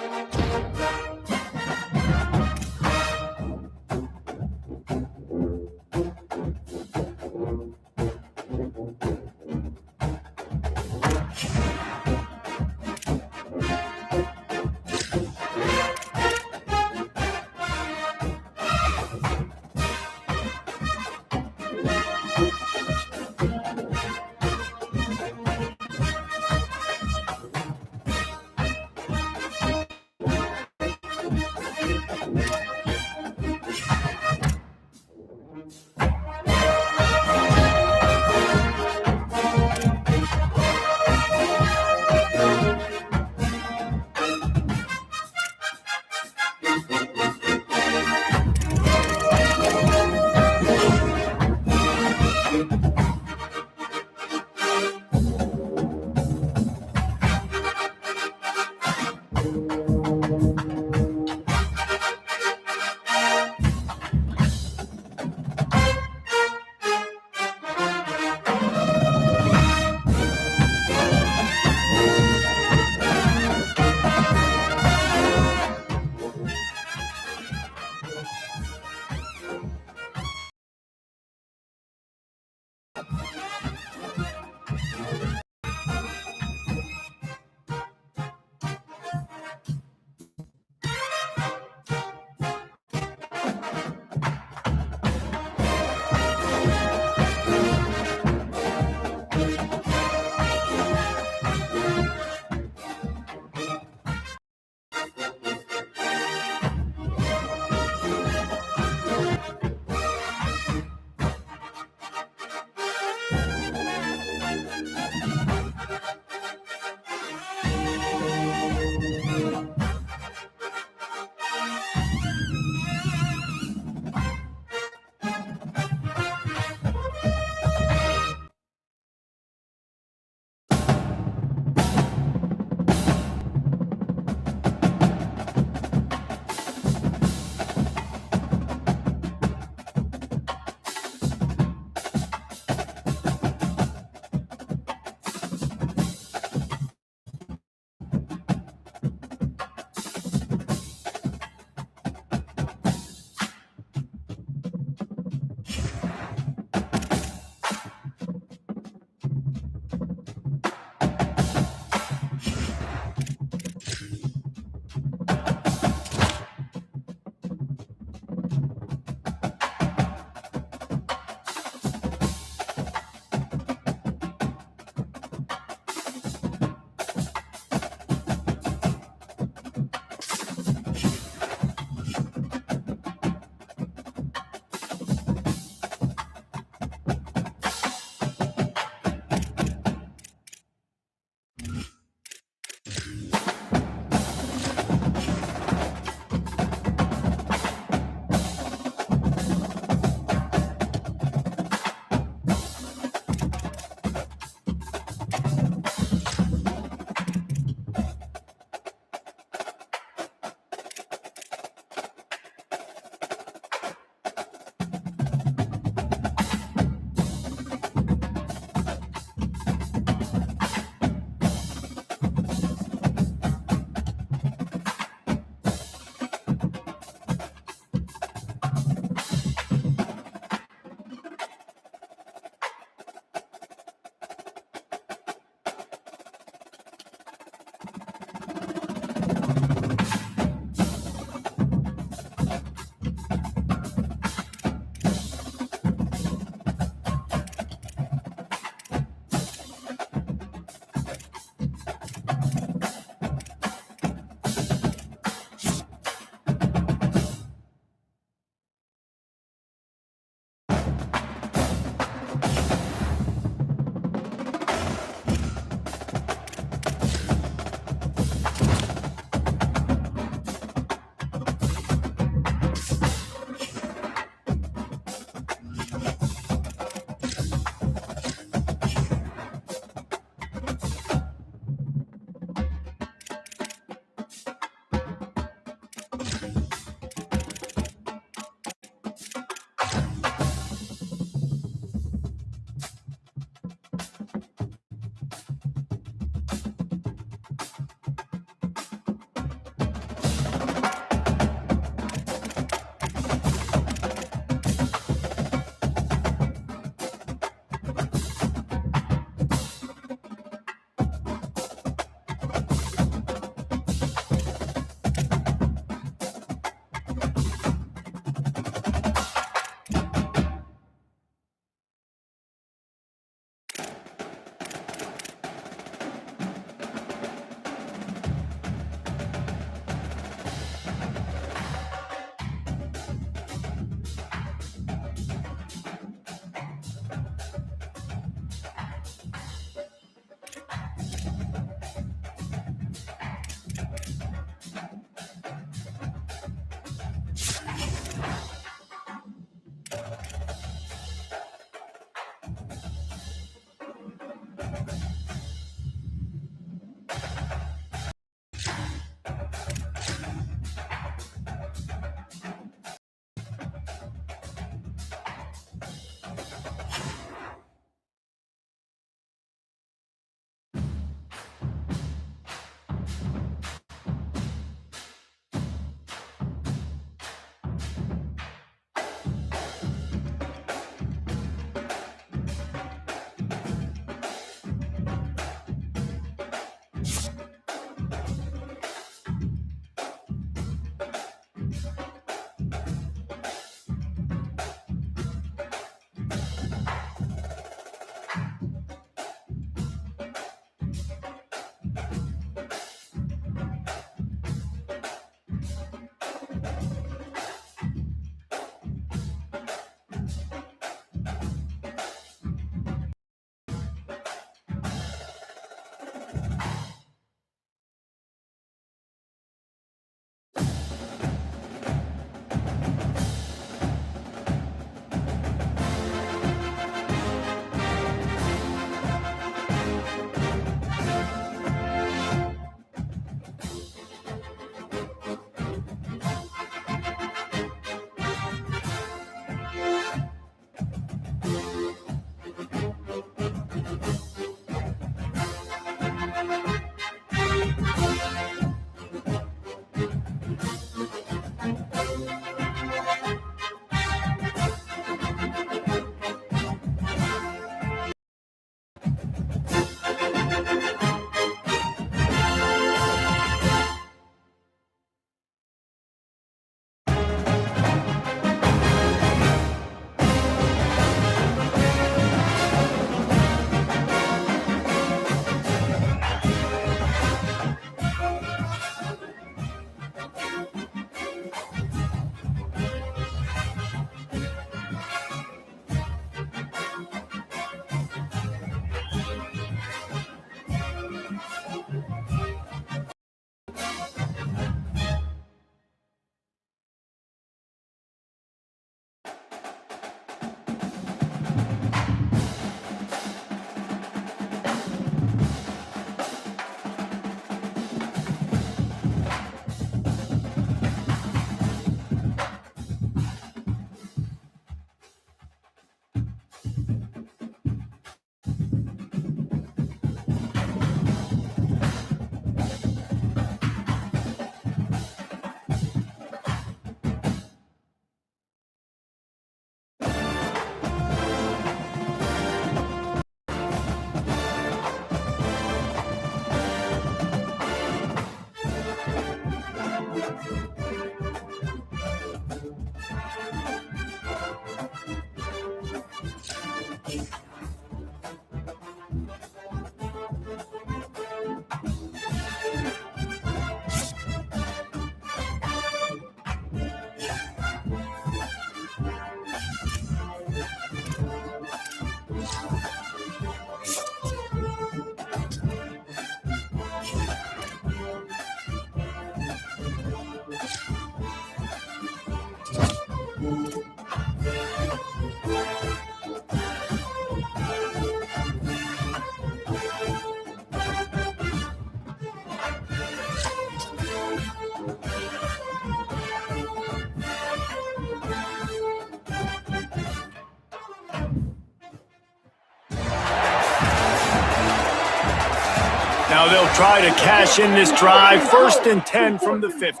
Now they'll try to cash in this drive. 1st and 10 from the 50.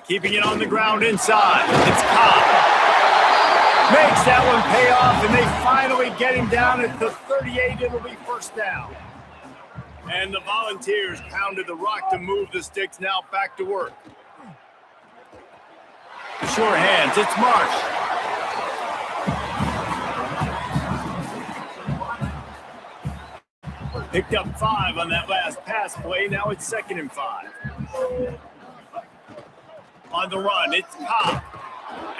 Keeping it on the ground inside. It's Cobb. Makes that one pay off, and they finally get him down at the 38. It'll be 1st down. And the Volunteers pounded the rock to move the sticks. Now back to work. Sure hands. It's Marsh. Picked up 5 on that last pass play. Now it's 2nd and 5. On the run, it's Cobb.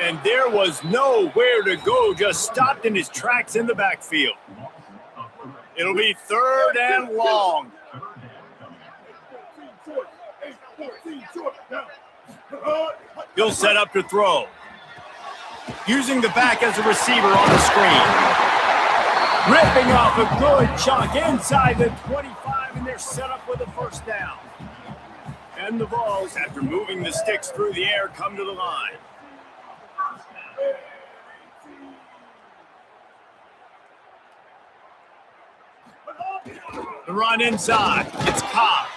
And there was nowhere to go. Just stopped in his tracks in the backfield. It'll be 3rd and long. He'll set up to throw. Using the back as a receiver on the screen. Ripping off a good chunk inside the 25, and they're set up with a 1st down. And the Vols, after moving the sticks through the air, come to the line. The run inside. It's Cobb.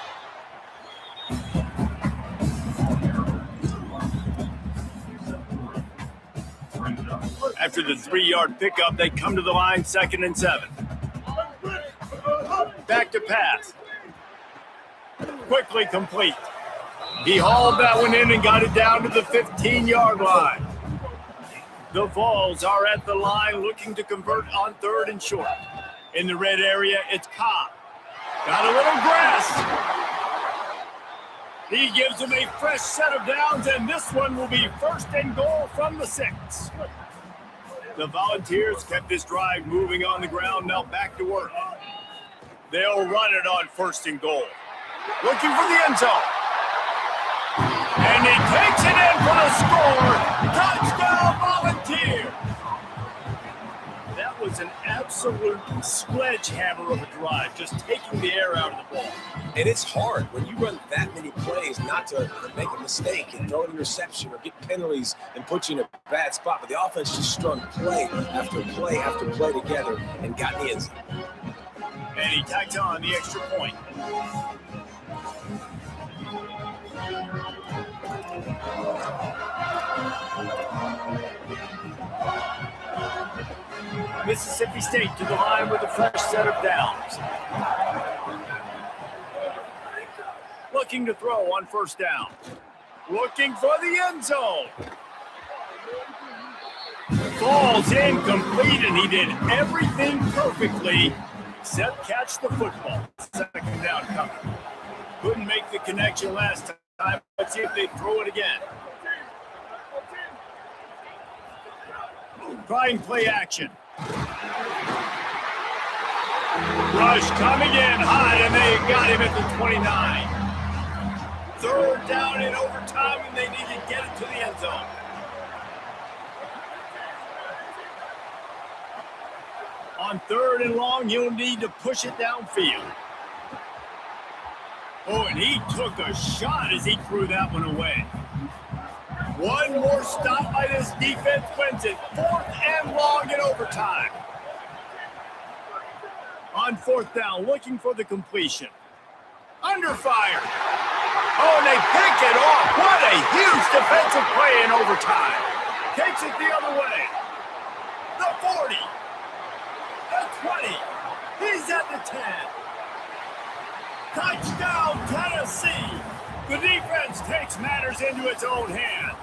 After the 3-yard pickup, they come to the line, 2nd and 7. Back to pass. Quickly complete. He hauled that one in and got it down to the 15-yard line. The Vols are at the line looking to convert on 3rd and short. In the red area, it's Cobb. Got a little grass. He gives him a fresh set of downs, and this one will be 1st and goal from the 6. The Volunteers kept this drive moving on the ground. Now back to work. They'll run it on 1st and goal. Looking for the end zone. And he takes it in for the score. Touchdown, Volunteer. That was an absolute sledgehammer of a drive, just taking the air out of the ball.
And it's hard when you run that many plays not to make a mistake and throw an interception or get penalties and put you in a bad spot. But the offense just strung play after play after play together and got in the end zone.
And he tacks on the extra point. Mississippi State to the line with a fresh set of downs. Looking to throw on 1st down. Looking for the end zone. Falls incomplete, and he did everything perfectly except catch the football. 2nd down coming. Couldn't make the connection last time. Let's see if they throw it again. Trying play action. Rush coming in high, and they got him at the 29. 3rd down in overtime, and they need to get it to the end zone. On 3rd and long, you'll need to push it downfield. Oh, and he took a shot as he threw that one away. One more stop by this defense wins it. 4th and long in overtime. On 4th down, looking for the completion. Under fire. Oh, and they pick it off. What a huge defensive play in overtime. Takes it the other way. The 40. The 20. He's at the 10. Touchdown, Tennessee. The defense takes matters into its own hands.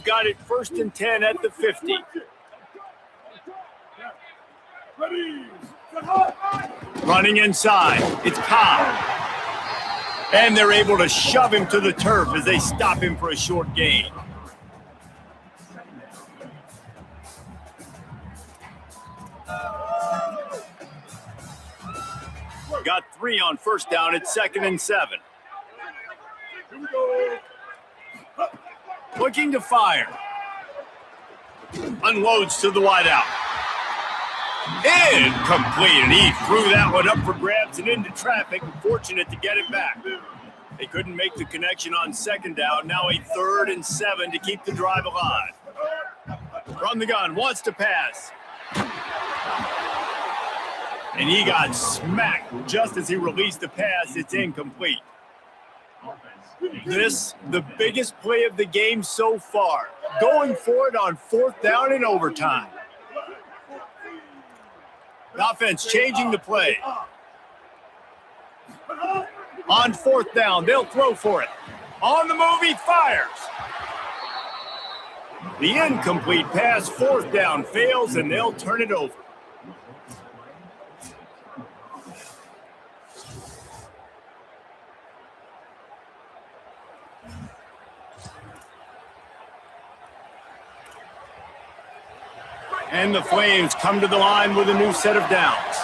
got it 1st and 10 at the 50.
Ready.
Running inside, it's Cobb. And they're able to shove him to the turf as they stop him for a short gain. Got 3 on 1st down. It's 2nd and 7.
Here we go.
Looking to fire. Unloads to the wideout. Incomplete, and he threw that one up for grabs and into traffic. Fortunate to get it back. They couldn't make the connection on 2nd down. Now a 3rd and 7 to keep the drive alive. From the gun, wants to pass. And he got smacked just as he released the pass. It's incomplete. This, the biggest play of the game so far. Going for it on 4th down in overtime. The offense changing the play. On 4th down, they'll throw for it. On the move, he fires. The incomplete pass, 4th down, fails, and they'll turn it over. And the Flames come to the line with a new set of downs.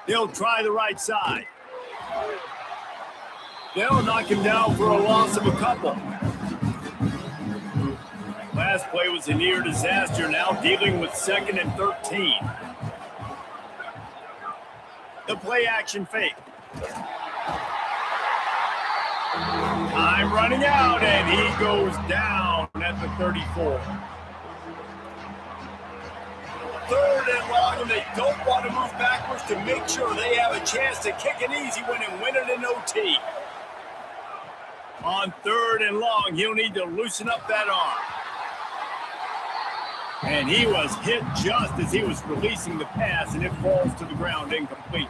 They'll try the right side. They'll knock him down for a loss of a couple. Last play was a near disaster, now dealing with 2nd and 13. The play action fake. Time running out, and he goes down at the 34. 3rd and long, and they don't want to move backwards to make sure they have a chance to kick an easy one and win it in OT. On 3rd and long, he'll need to loosen up that arm. And he was hit just as he was releasing the pass, and it falls to the ground incomplete.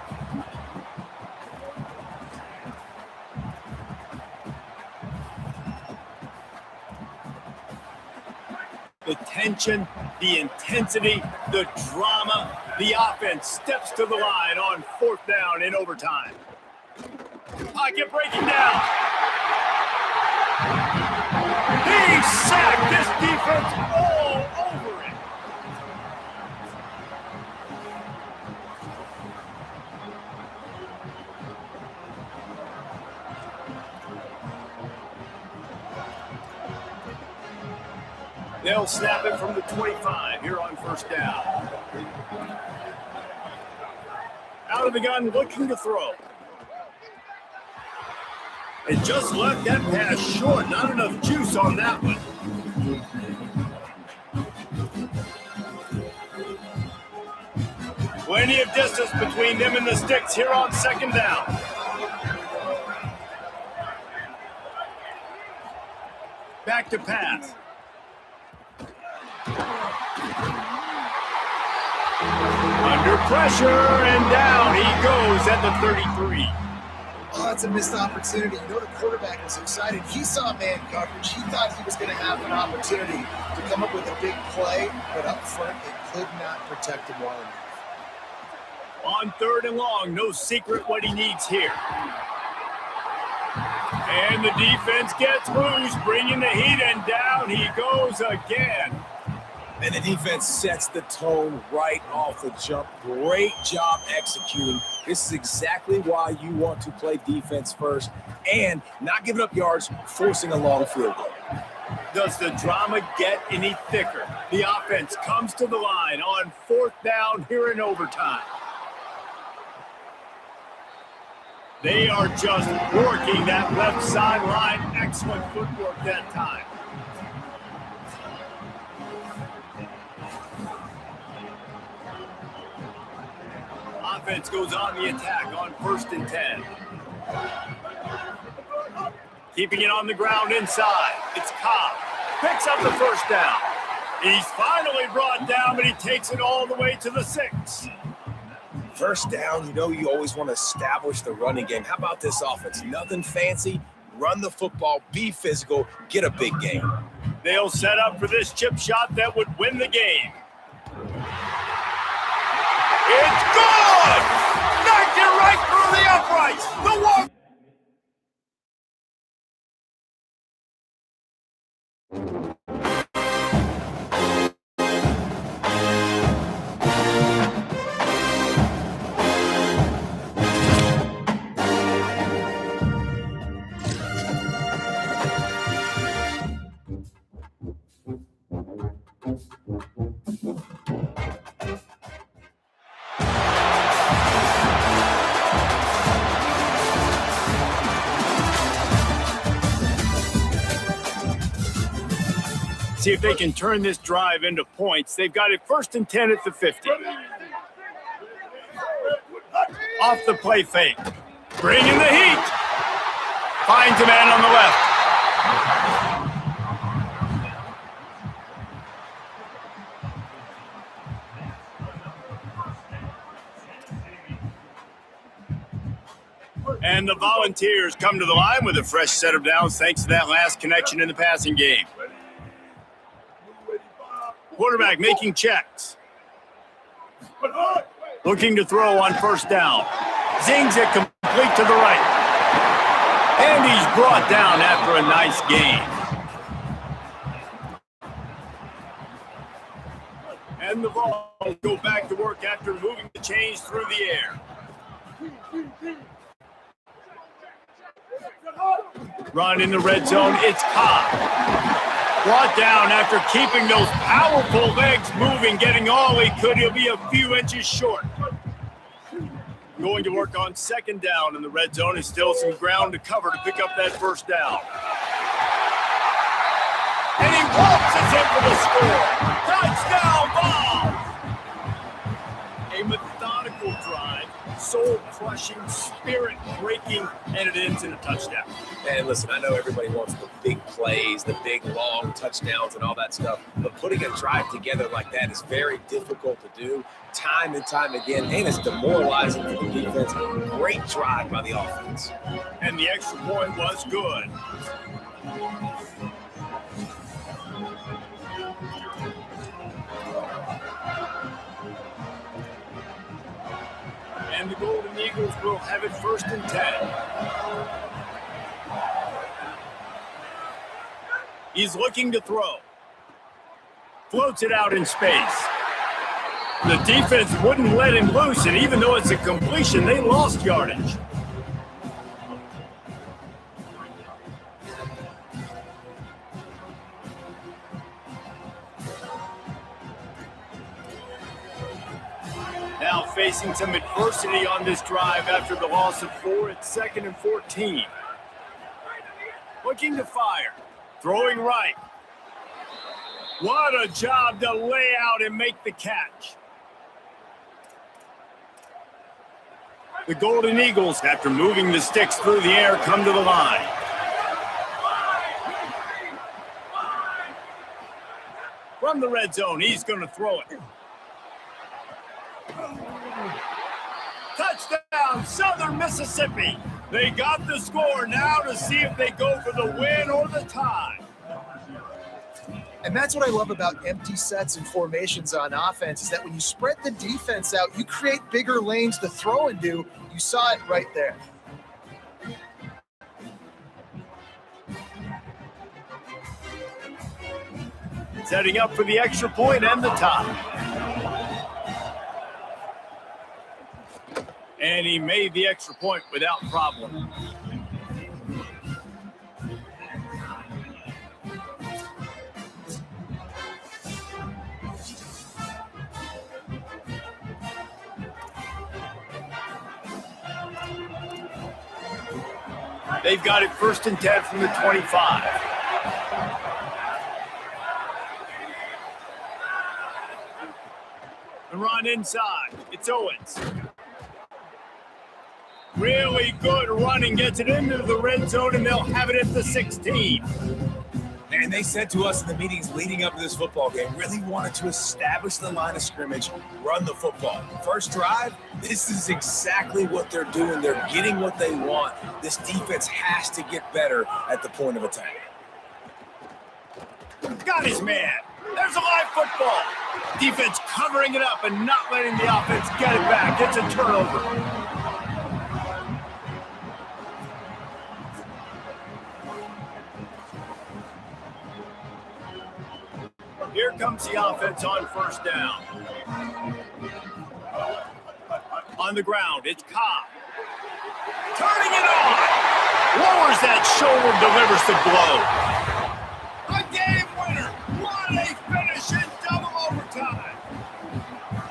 The tension, the intensity, the drama, the offense steps to the line on 4th down in overtime. Pocket breaking down. He sacked this defense all over it. They'll snap it from the 25 here on 1st down. Out of the gun, looking to throw. It just left that pass short. Not enough juice on that one. Plenty of distance between them and the sticks here on 2nd down. Back to pass. Under pressure, and down he goes at the 33.
Oh, that's a missed opportunity. You know, the quarterback was excited. He saw man coverage. He thought he was going to have an opportunity to come up with a big play, but up front, they could not protect him well enough.
On 3rd and long, no secret what he needs here. And the defense gets loose, bringing the heat, and down he goes again.
And the defense sets the tone right off the jump. Great job executing. This is exactly why you want to play defense first and not giving up yards, forcing a long field goal.
Does the drama get any thicker? The offense comes to the line on 4th down here in overtime. They are just working that left sideline. Excellent footwork that time. Offense goes on the attack on 1st and 10. Keeping it on the ground inside. It's Cobb. Picks up the 1st down. He's finally brought down, but he takes it all the way to the 6.
First down, you know you always want to establish the running game. How about this offense? Nothing fancy. Run the football, be physical, get a big gain.
They'll set up for this chip shot that would win the game. It's good! Knocked it right through the uprights. The walk. See if they can turn this drive into points. They've got it 1st and 10 at the 50. Off the play fake. Bringing the heat. Finds a man on the left. And the Volunteers come to the line with a fresh set of downs thanks to that last connection in the passing game. Quarterback making checks. Looking to throw on 1st down. Zings it complete to the right. And he's brought down after a nice gain. And the ball will go back to work after moving the chains through the air. Run in the red zone. It's Cobb. Brought down after keeping those powerful legs moving, getting all he could. He'll be a few inches short. Going to work on 2nd down in the red zone. Is still some ground to cover to pick up that 1st down. And he walks it in for the score. Touchdown ball. A methodical drive, soul-crushing, spirit-breaking, and it ends in a touchdown.
And listen, I know everybody wants the big plays, the big long touchdowns and all that stuff, but putting a drive together like that is very difficult to do time and time again, and it's demoralizing for the defense. Great drive by the offense.
And the extra point was good. And the Golden Eagles will have it 1st and 10. He's looking to throw. Floats it out in space. The defense wouldn't let him loose, and even though it's a completion, they lost yardage. Now facing some adversity on this drive after the loss of 4 at 2nd and 14. Looking to fire. Throwing right. What a job to lay out and make the catch. The Golden Eagles, after moving the sticks through the air, come to the line. From the red zone, he's going to throw it. Touchdown, Southern Mississippi. They got the score. Now to see if they go for the win or the tie.
And that's what I love about empty sets and formations on offense, is that when you spread the defense out, you create bigger lanes to throw into. You saw it right there.
Setting up for the extra point and the tie. And he made the extra point without problem. They've got it 1st and 10 from the 25. And run inside. It's Owens. Really good running. Gets it into the red zone, and they'll have it at the 16.
And they said to us in the meetings leading up to this football game, really wanted to establish the line of scrimmage, run the football. First drive, this is exactly what they're doing. They're getting what they want. This defense has to get better at the point of attack.
Got his man. There's a live football. Defense covering it up and not letting the offense get it back. It's a turnover. Here comes the offense on first down. On the ground, it's Cobb. Turning it on. Lowers that shoulder, delivers the blow. A game winner. What a finish in double overtime.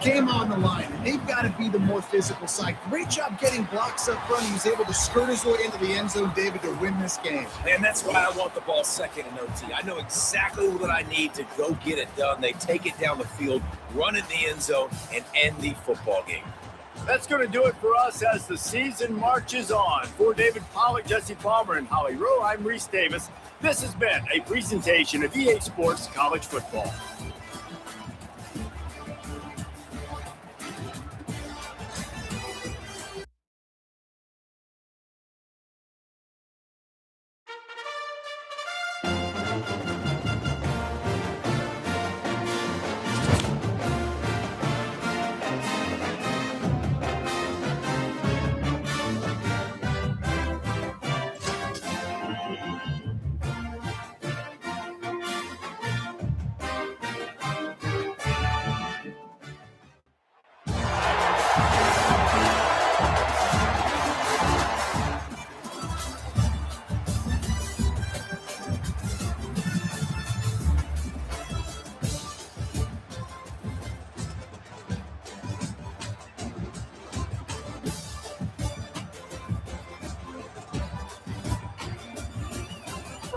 Game on the line, and they've got to be the more physical side. Great job getting blocks up front. He was able to skirt his way into the end zone, David, to win this game.
And that's why I want the ball second in OT. I know exactly what I need to go get it done. They take it down the field, run in the end zone, and end the football game.
That's going to do it for us as the season marches on. For David Pollock, Jesse Palmer, and Holly Rowe, I'm Reese Davis. This has been a presentation of EA Sports College Football.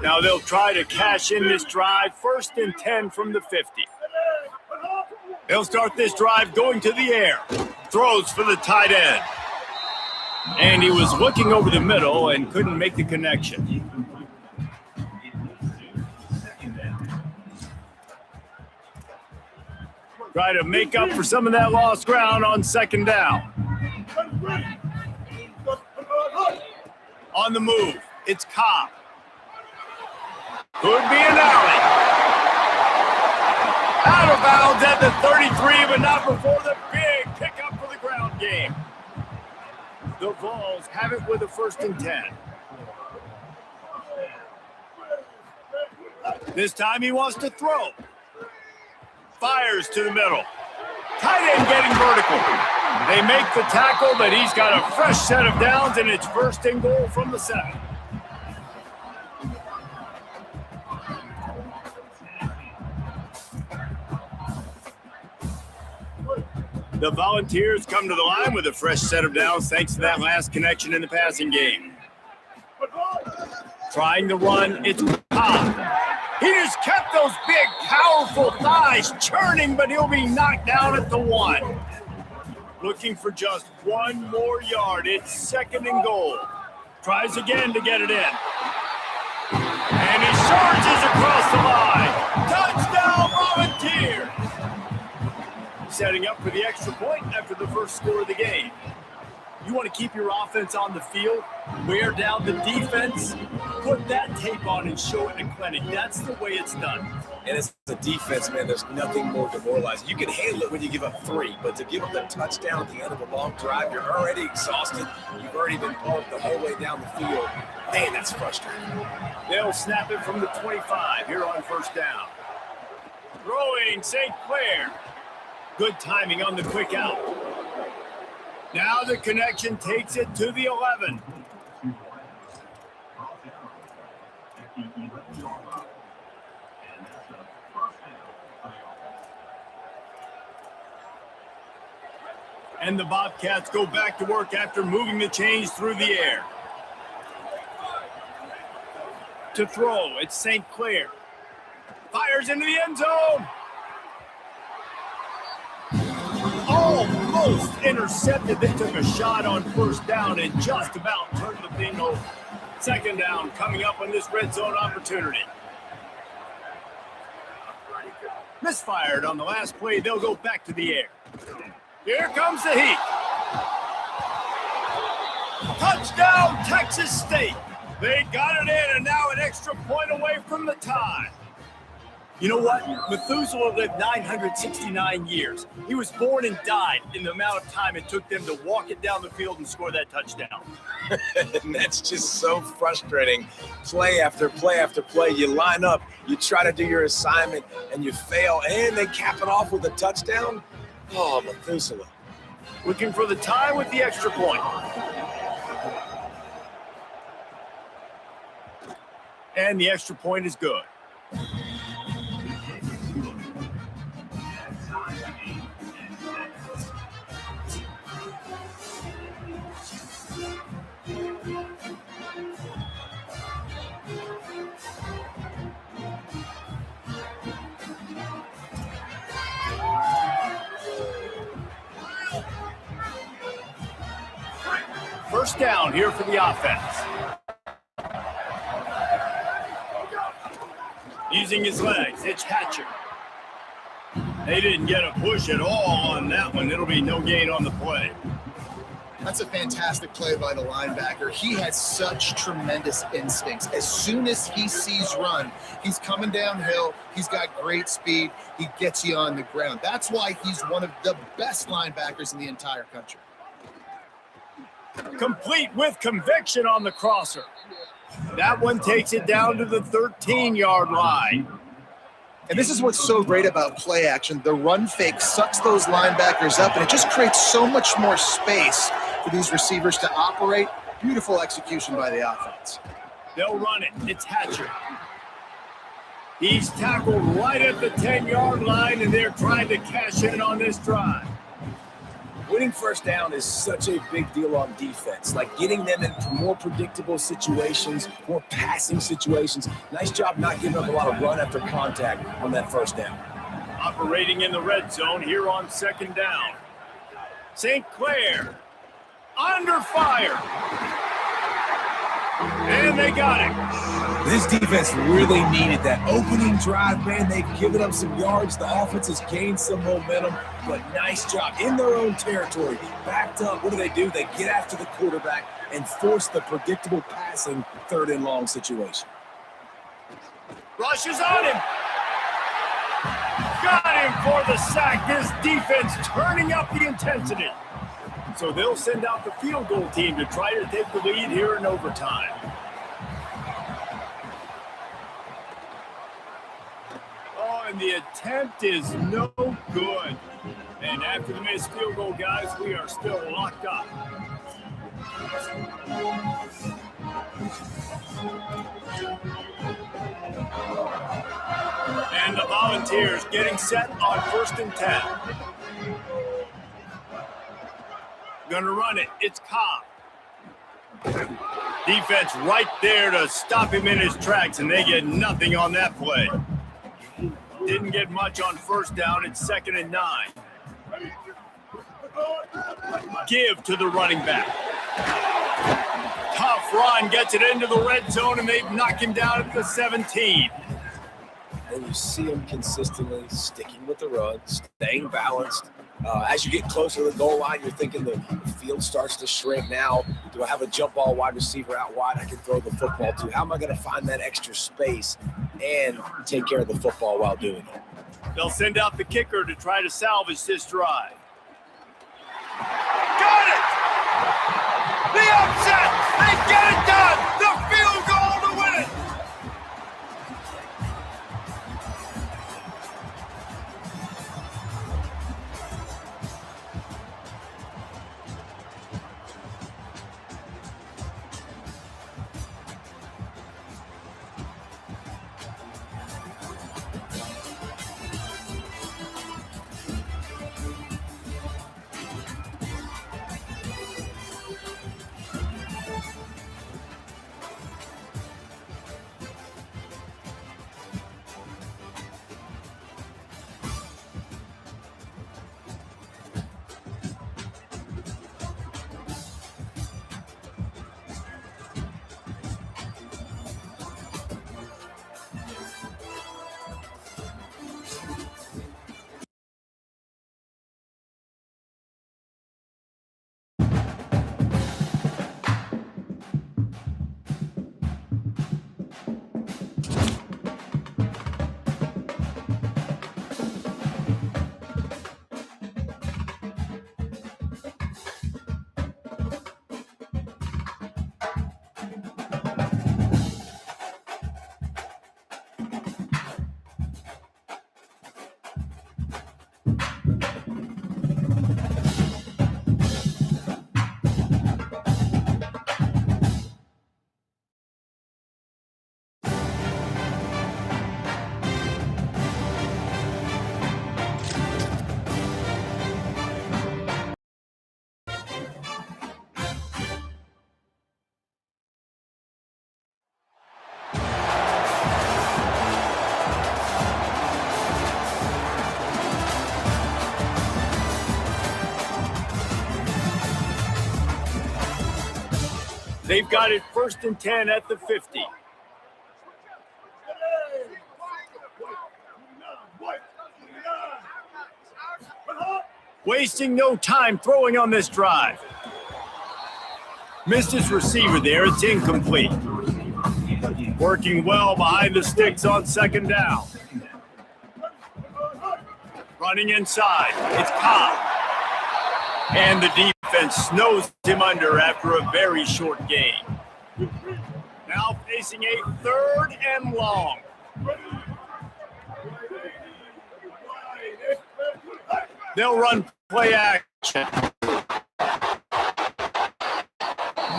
Now they'll try to cash in this drive. 1st and 10 from the 50. They'll start this drive going to the air. Throws for the tight end. And he was looking over the middle and couldn't make the connection. Try to make up for some of that lost ground on 2nd down. On the move, it's Cobb. Could be an alley. Out of bounds at the 33, but not before the big pickup for the ground game. The Vols have it with a 1st and 10. This time he wants to throw. Fires to the middle. Tight end getting vertical. They make the tackle, but he's got a fresh set of downs, and it's 1st and goal from the 7. The Volunteers come to the line with a fresh set of downs thanks to that last connection in the passing game. Trying to run, it's Cobb. He just kept those big, powerful thighs churning, but he'll be knocked down at the 1. Looking for just 1 more yard. It's 2nd and goal. Tries again to get it in. And he charges across the line. Touchdown, Volunteers! Setting up for the extra point after the first score of the game. You want to keep your offense on the field, wear down the defense, put that tape on and show it in a clinic. That's the way it's done.
And as a defense, man, there's nothing more demoralizing. You can handle it when you give up 3, but to give up a touchdown at the end of a long drive, you're already exhausted. You've already been pulled the whole way down the field. Man, that's frustrating.
They'll snap it from the 25 here on 1st down. Throwing St. Clair. Good timing on the quick out. Now the connection takes it to the 11. And the Bobcats go back to work after moving the chains through the air. To throw, it's St. Clair. Fires into the end zone. Almost intercepted. They took a shot on 1st down and just about turned the thing over. 2nd down coming up on this red zone opportunity. Misfired on the last play. They'll go back to the air. Here comes the heat. Touchdown, Texas State. They got it in, and now an extra point away from the tie. You know what? Methuselah lived 969 years. He was born and died in the amount of time it took them to walk it down the field and score that touchdown.
And that's just so frustrating. Play after play after play. You line up, you try to do your assignment, and you fail, and they cap it off with a touchdown. Oh, Methuselah.
Looking for the tie with the extra point. And the extra point is good. First down here for the offense. Using his legs, it's Hatcher. They didn't get a push at all on that one. It'll be no gain on the play.
That's a fantastic play by the linebacker. He has such tremendous instincts. As soon as he sees run, he's coming downhill. He's got great speed. He gets you on the ground. That's why he's one of the best linebackers in the entire country.
Complete with conviction on the crosser. That one takes it down to the 13-yard line.
And this is what's so great about play action. The run fake sucks those linebackers up, and it just creates so much more space for these receivers to operate. Beautiful execution by the offense.
They'll run it. It's Hatcher. He's tackled right at the 10-yard line, and they're trying to cash in on this drive.
Winning first down is such a big deal on defense, like getting them into more predictable situations, more passing situations. Nice job not giving up a lot of run after contact on that first down.
Operating in the red zone here on second down. St. Clair under fire. And they got it.
This defense really needed that opening drive, man. They've given up some yards. The offense has gained some momentum, but nice job in their own territory. Backed up. What do? They get after the quarterback and force the predictable passing third and long situation.
Rush is on him. Got him for the sack. This defense turning up the intensity. So they'll send out the field goal team to try to take the lead here in overtime. Oh, and the attempt is no good. And after the missed field goal, guys, we are still locked up. And the Volunteers getting set on 1st and 10. Gonna run it. It's Cobb. Defense right there to stop him in his tracks, and they get nothing on that play. Didn't get much on first down. It's 2nd and 9. Give to the running back. Tough run, gets it into the red zone, and they've knocked him down at the 17.
And you see him consistently sticking with the run, staying balanced. As you get closer to the goal line, you're thinking the field starts to shrink now. Do I have a jump ball wide receiver out wide I can throw the football to? How am I going to find that extra space and take care of the football while doing it?
They'll send out the kicker to try to salvage this drive. Got it! The upset! They get it done! The field goal to win it! They've got it 1st and 10 at the 50. Wasting no time throwing on this drive. Missed his receiver there. It's incomplete. Working well behind the sticks on 2nd down. Running inside. It's Cobb. And the defense snows him under after a very short game. Now facing a 3rd and long. They'll run play action.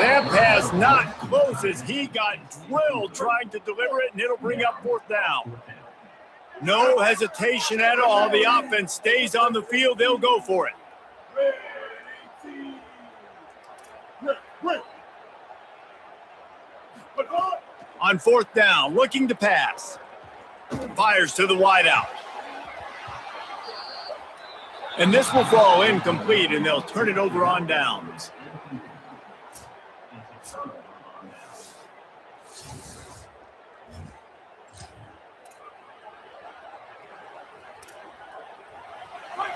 That pass not close as he got drilled trying to deliver it, and it'll bring up 4th down. No hesitation at all. The offense stays on the field. They'll go for it. On 4th down, looking to pass. Fires to the wideout. And this will fall incomplete, and they'll turn it over on downs.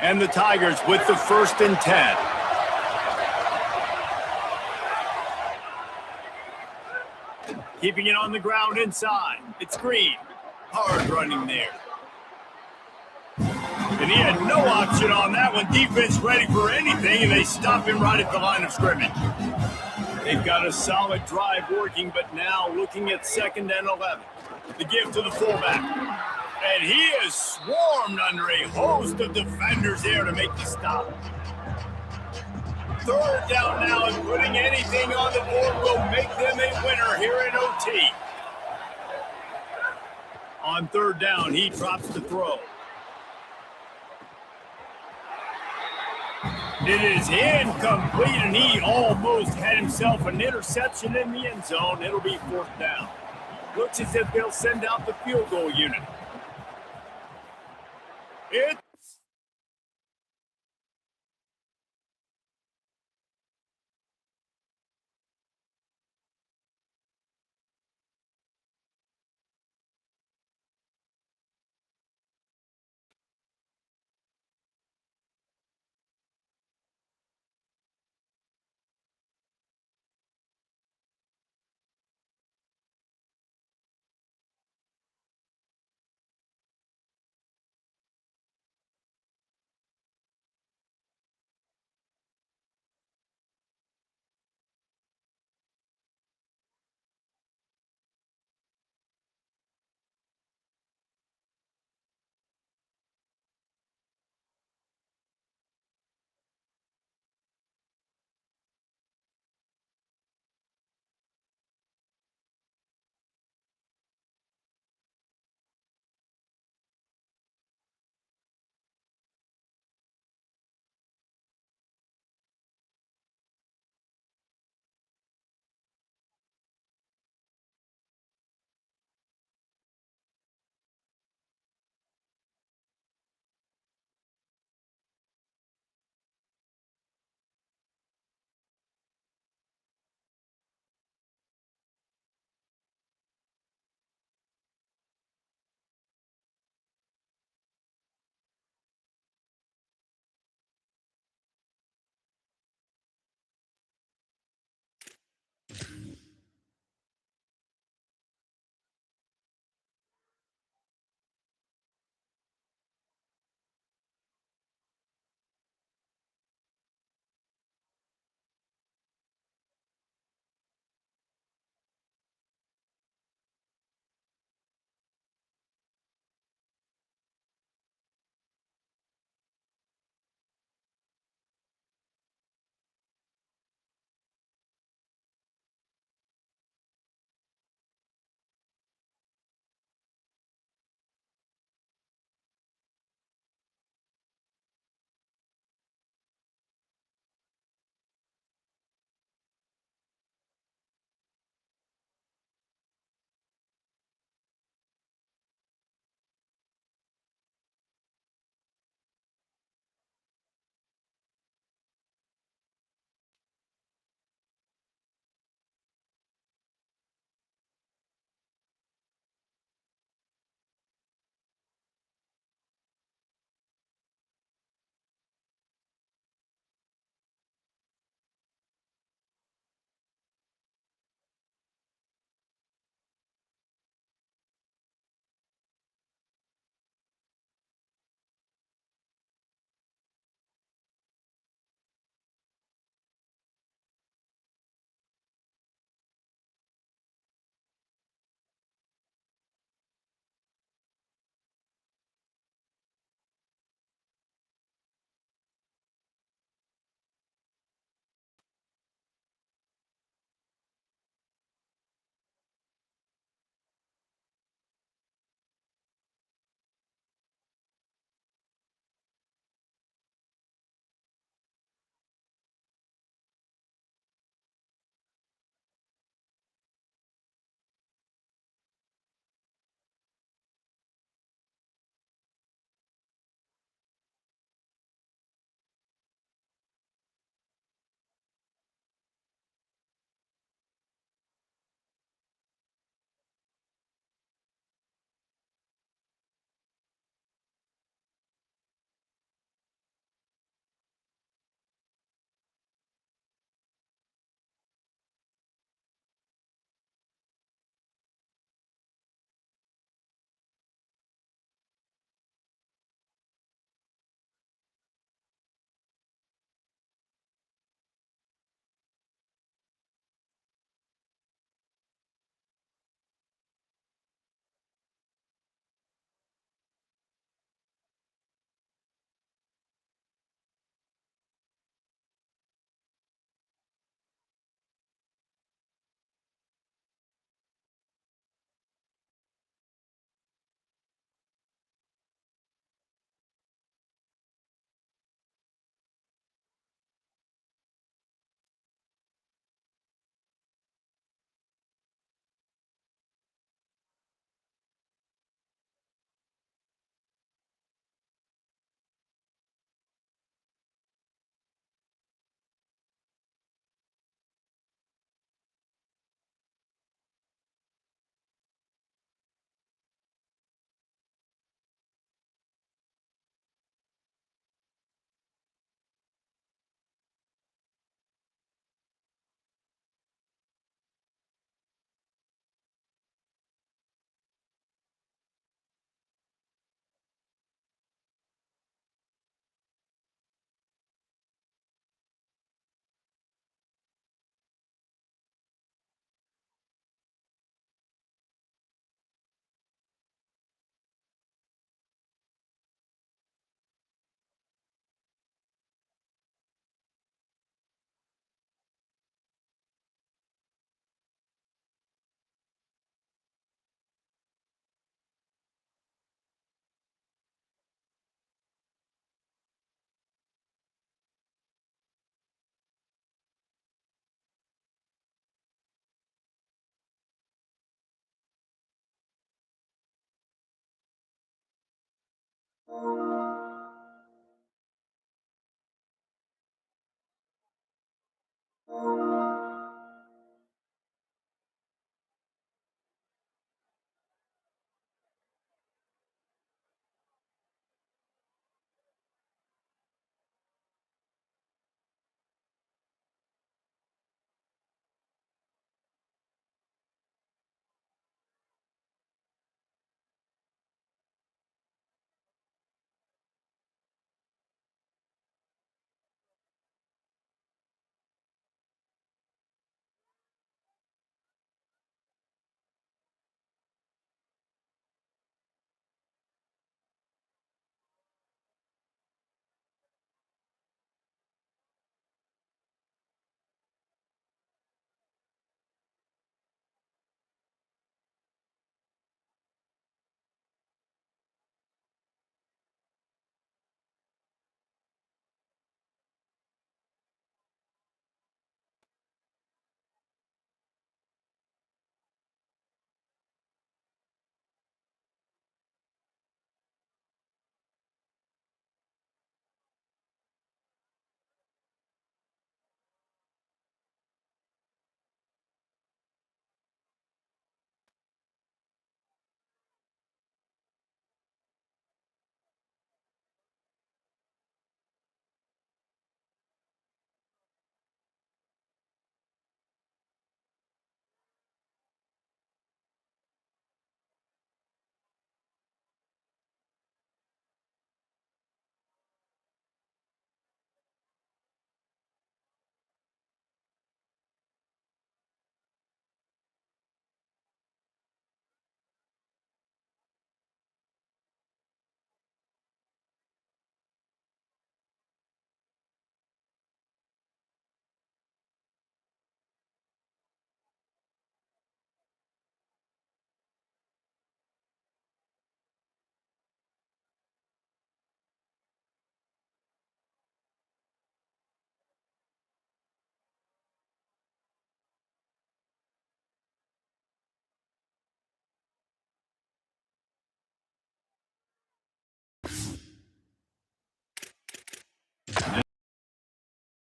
And the Tigers with the 1st and 10. Keeping it on the ground inside. It's Green. Hard running there. And he had no option on that one. Defense ready for anything, and they stop him right at the line of scrimmage. They've got a solid drive working, but now looking at 2nd and 11. The give to the fullback. And he is swarmed under a host of defenders there to make the stop. 3rd down now, and putting anything on the board will make them a winner here in OT. On 3rd down, he drops the throw. It is incomplete, and he almost had himself an interception in the end zone. It'll be 4th down. Looks as if they'll send out the field goal unit. It's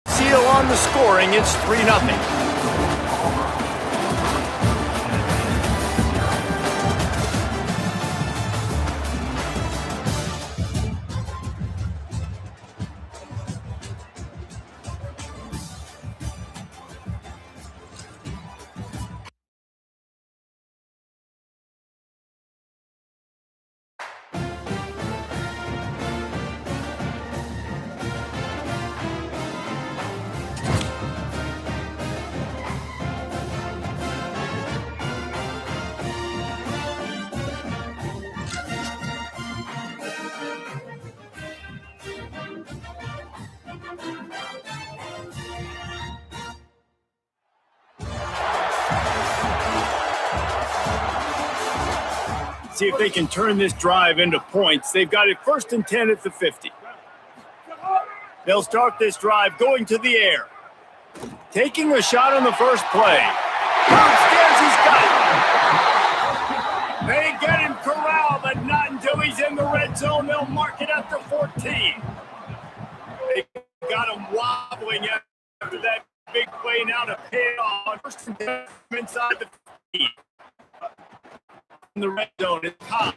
Seal on the scoring, it's 3-0. See if they can turn this drive into points. They've got it 1st and 10 at the 50. They'll start this drive going to the air. Taking a shot on the first play. Downstairs, he's got it. They get him corralled, but not until he's in the red zone. They'll mark it at the 14. They got him wobbling after that big play now to pay off. 1st and 10 inside the 50. In the red zone is Cobb.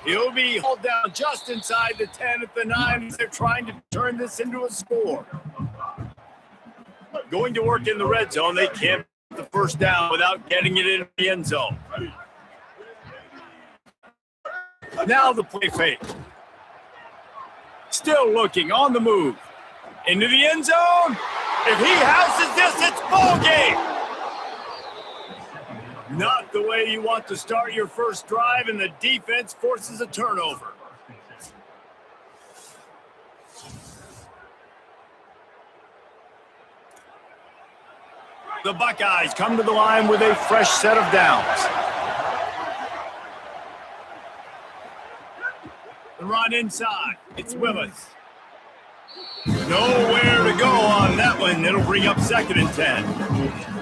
He'll be hauled down just inside the 10 at the 9 as they're trying to turn this into a score. Going to work in the red zone, they can't get the first down without getting it in the end zone. Now the play fake. Still looking on the move. Into the end zone. If he houses this, it's ball game. Not the way you want to start your first drive, and the defense forces a turnover. The Buckeyes come to the line with a fresh set of downs. The run inside. It's Willis. Nowhere to go on that one. It'll bring up 2nd and 10.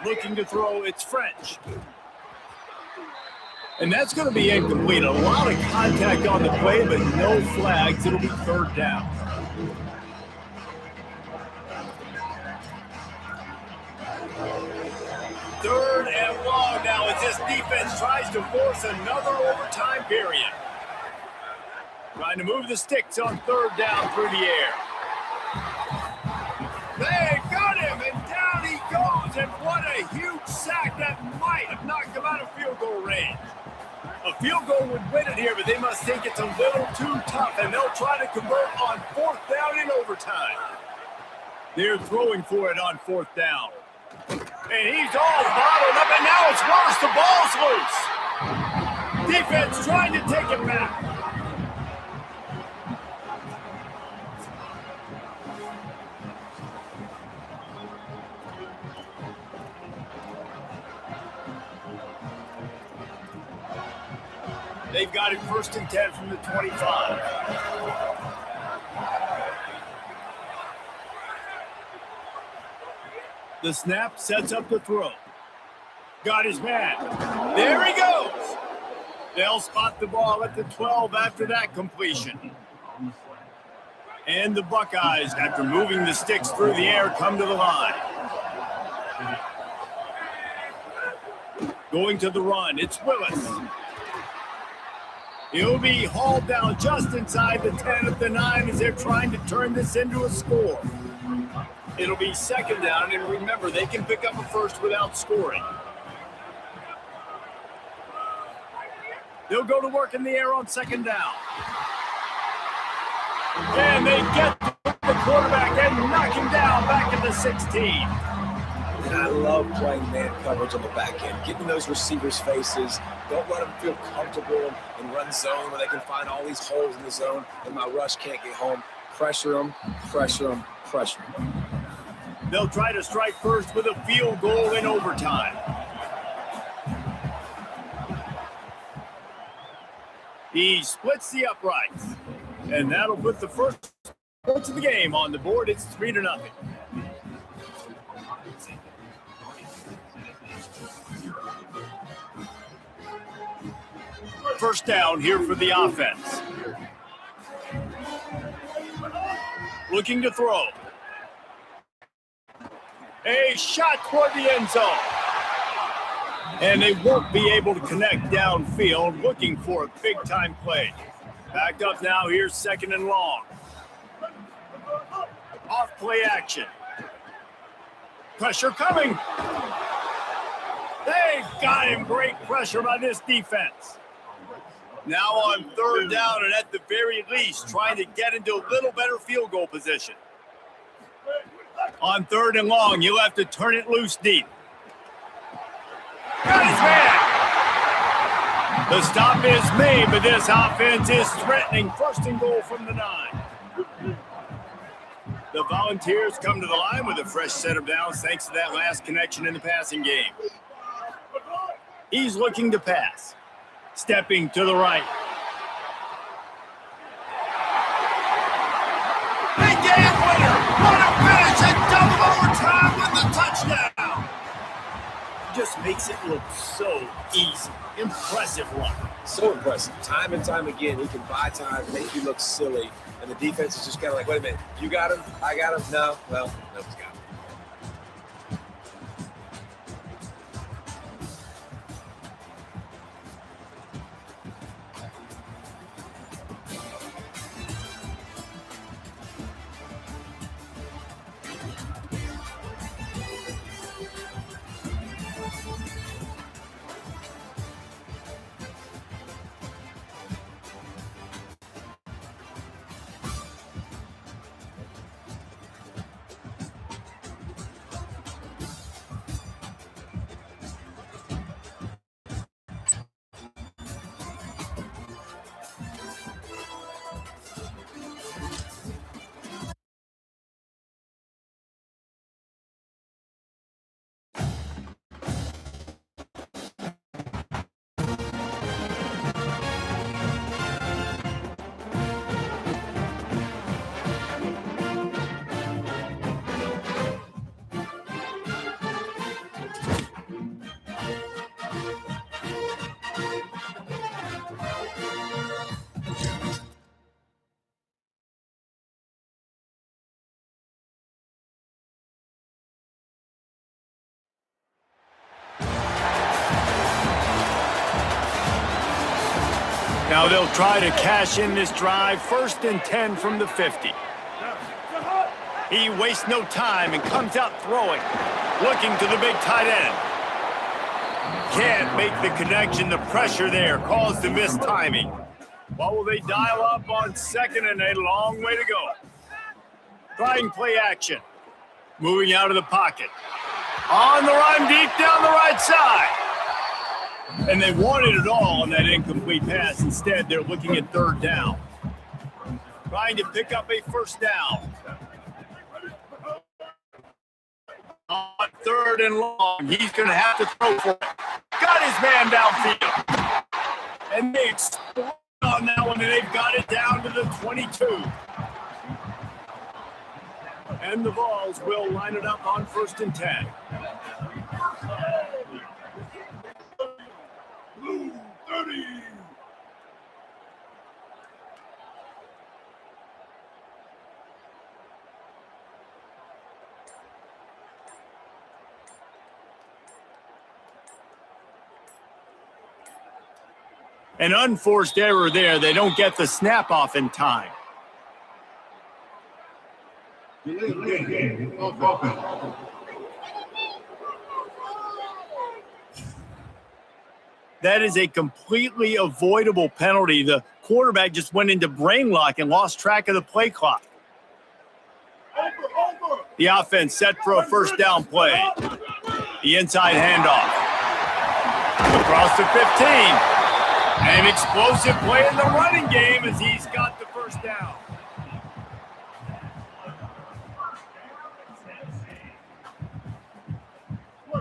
Looking to throw, it's French. And that's going to be incomplete. A lot of contact on the play, but no flags. It'll be third down. Third and long now as this defense tries to force another overtime period. Trying to move the sticks on third down through the air. They got him, and down he goes, and what a huge sack that might have knocked him out of field goal range. A field goal would win it here, but they must think it's a little too tough, and they'll try to convert on fourth down in overtime. They're throwing for it on fourth down. And he's all bottled up, and now it's worse. The ball's loose. Defense trying to take it back. They've got it 1st and 10 from the 25. The snap sets up the throw. Got his man. There he goes. They'll spot the ball at the 12 after that completion. And the Buckeyes, after moving the sticks through the air, come to the line. Going to the run, it's Willis. He'll be hauled down just inside the 10 of the 9 as they're trying to turn this into a score. It'll be second down, and remember, they can pick up a first without scoring. They'll go to work in the air on second down. And they get the quarterback and knock him down back at the 16.
And I love playing man coverage on the back end, getting those receivers' faces. Don't let them feel comfortable in run zone where they can find all these holes in the zone and my rush can't get home. Pressure them, pressure them, pressure them.
They'll try to strike first with a field goal in overtime. He splits the uprights, and that'll put the first points of the game on the board. It's 3-0. First down here for the offense. Looking to throw. A shot toward the end zone. And they won't be able to connect downfield, looking for a big-time play. Back up now, here's second and long. Off play action. Pressure coming. They got him. Great pressure by this defense. Now on third down, and at the very least, trying to get into a little better field goal position. On third and long, you'll have to turn it loose deep. Got his man. The stop is made, but this offense is threatening. First and goal from the 9. The Volunteers come to the line with a fresh set of downs thanks to that last connection in the passing game. He's looking to pass. Stepping to the right. Big game winner. What a finish and double overtime with the touchdown. Just makes it look so easy. Impressive run.
So impressive. Time and time again, he can buy time, make you look silly, and the defense is just kind of like, wait a minute, you got him? I got him? No? Well, no, he's got him.
Now they'll try to cash in this drive. 1st and 10 from the 50. He wastes no time and comes out throwing, looking to the big tight end. Can't make the connection. The pressure there caused the missed timing. What will they dial up on 2nd and a long way to go? Trying play action. Moving out of the pocket. On the run, deep down the right side. And they wanted it all on that incomplete pass. Instead, they're looking at 3rd down. Trying to pick up a 1st down. On 3rd and long, he's going to have to throw for it. Got his man downfield. And they explode on that one, and they've got it down to the 22. And the Vols will line it up on 1st and 10.
Blue 30.
An unforced error there. They don't get the snap off in time. That is a completely avoidable penalty. The quarterback just went into brain lock and lost track of the play clock. The offense set for a 1st down play. The inside handoff. Across the 15. An explosive play in the running game as he's got the 1st down.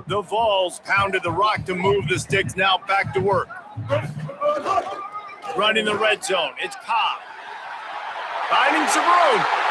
The Vols pounded the rock to move the sticks. Now back to work. Running the red zone. It's Cobb. Finding some room.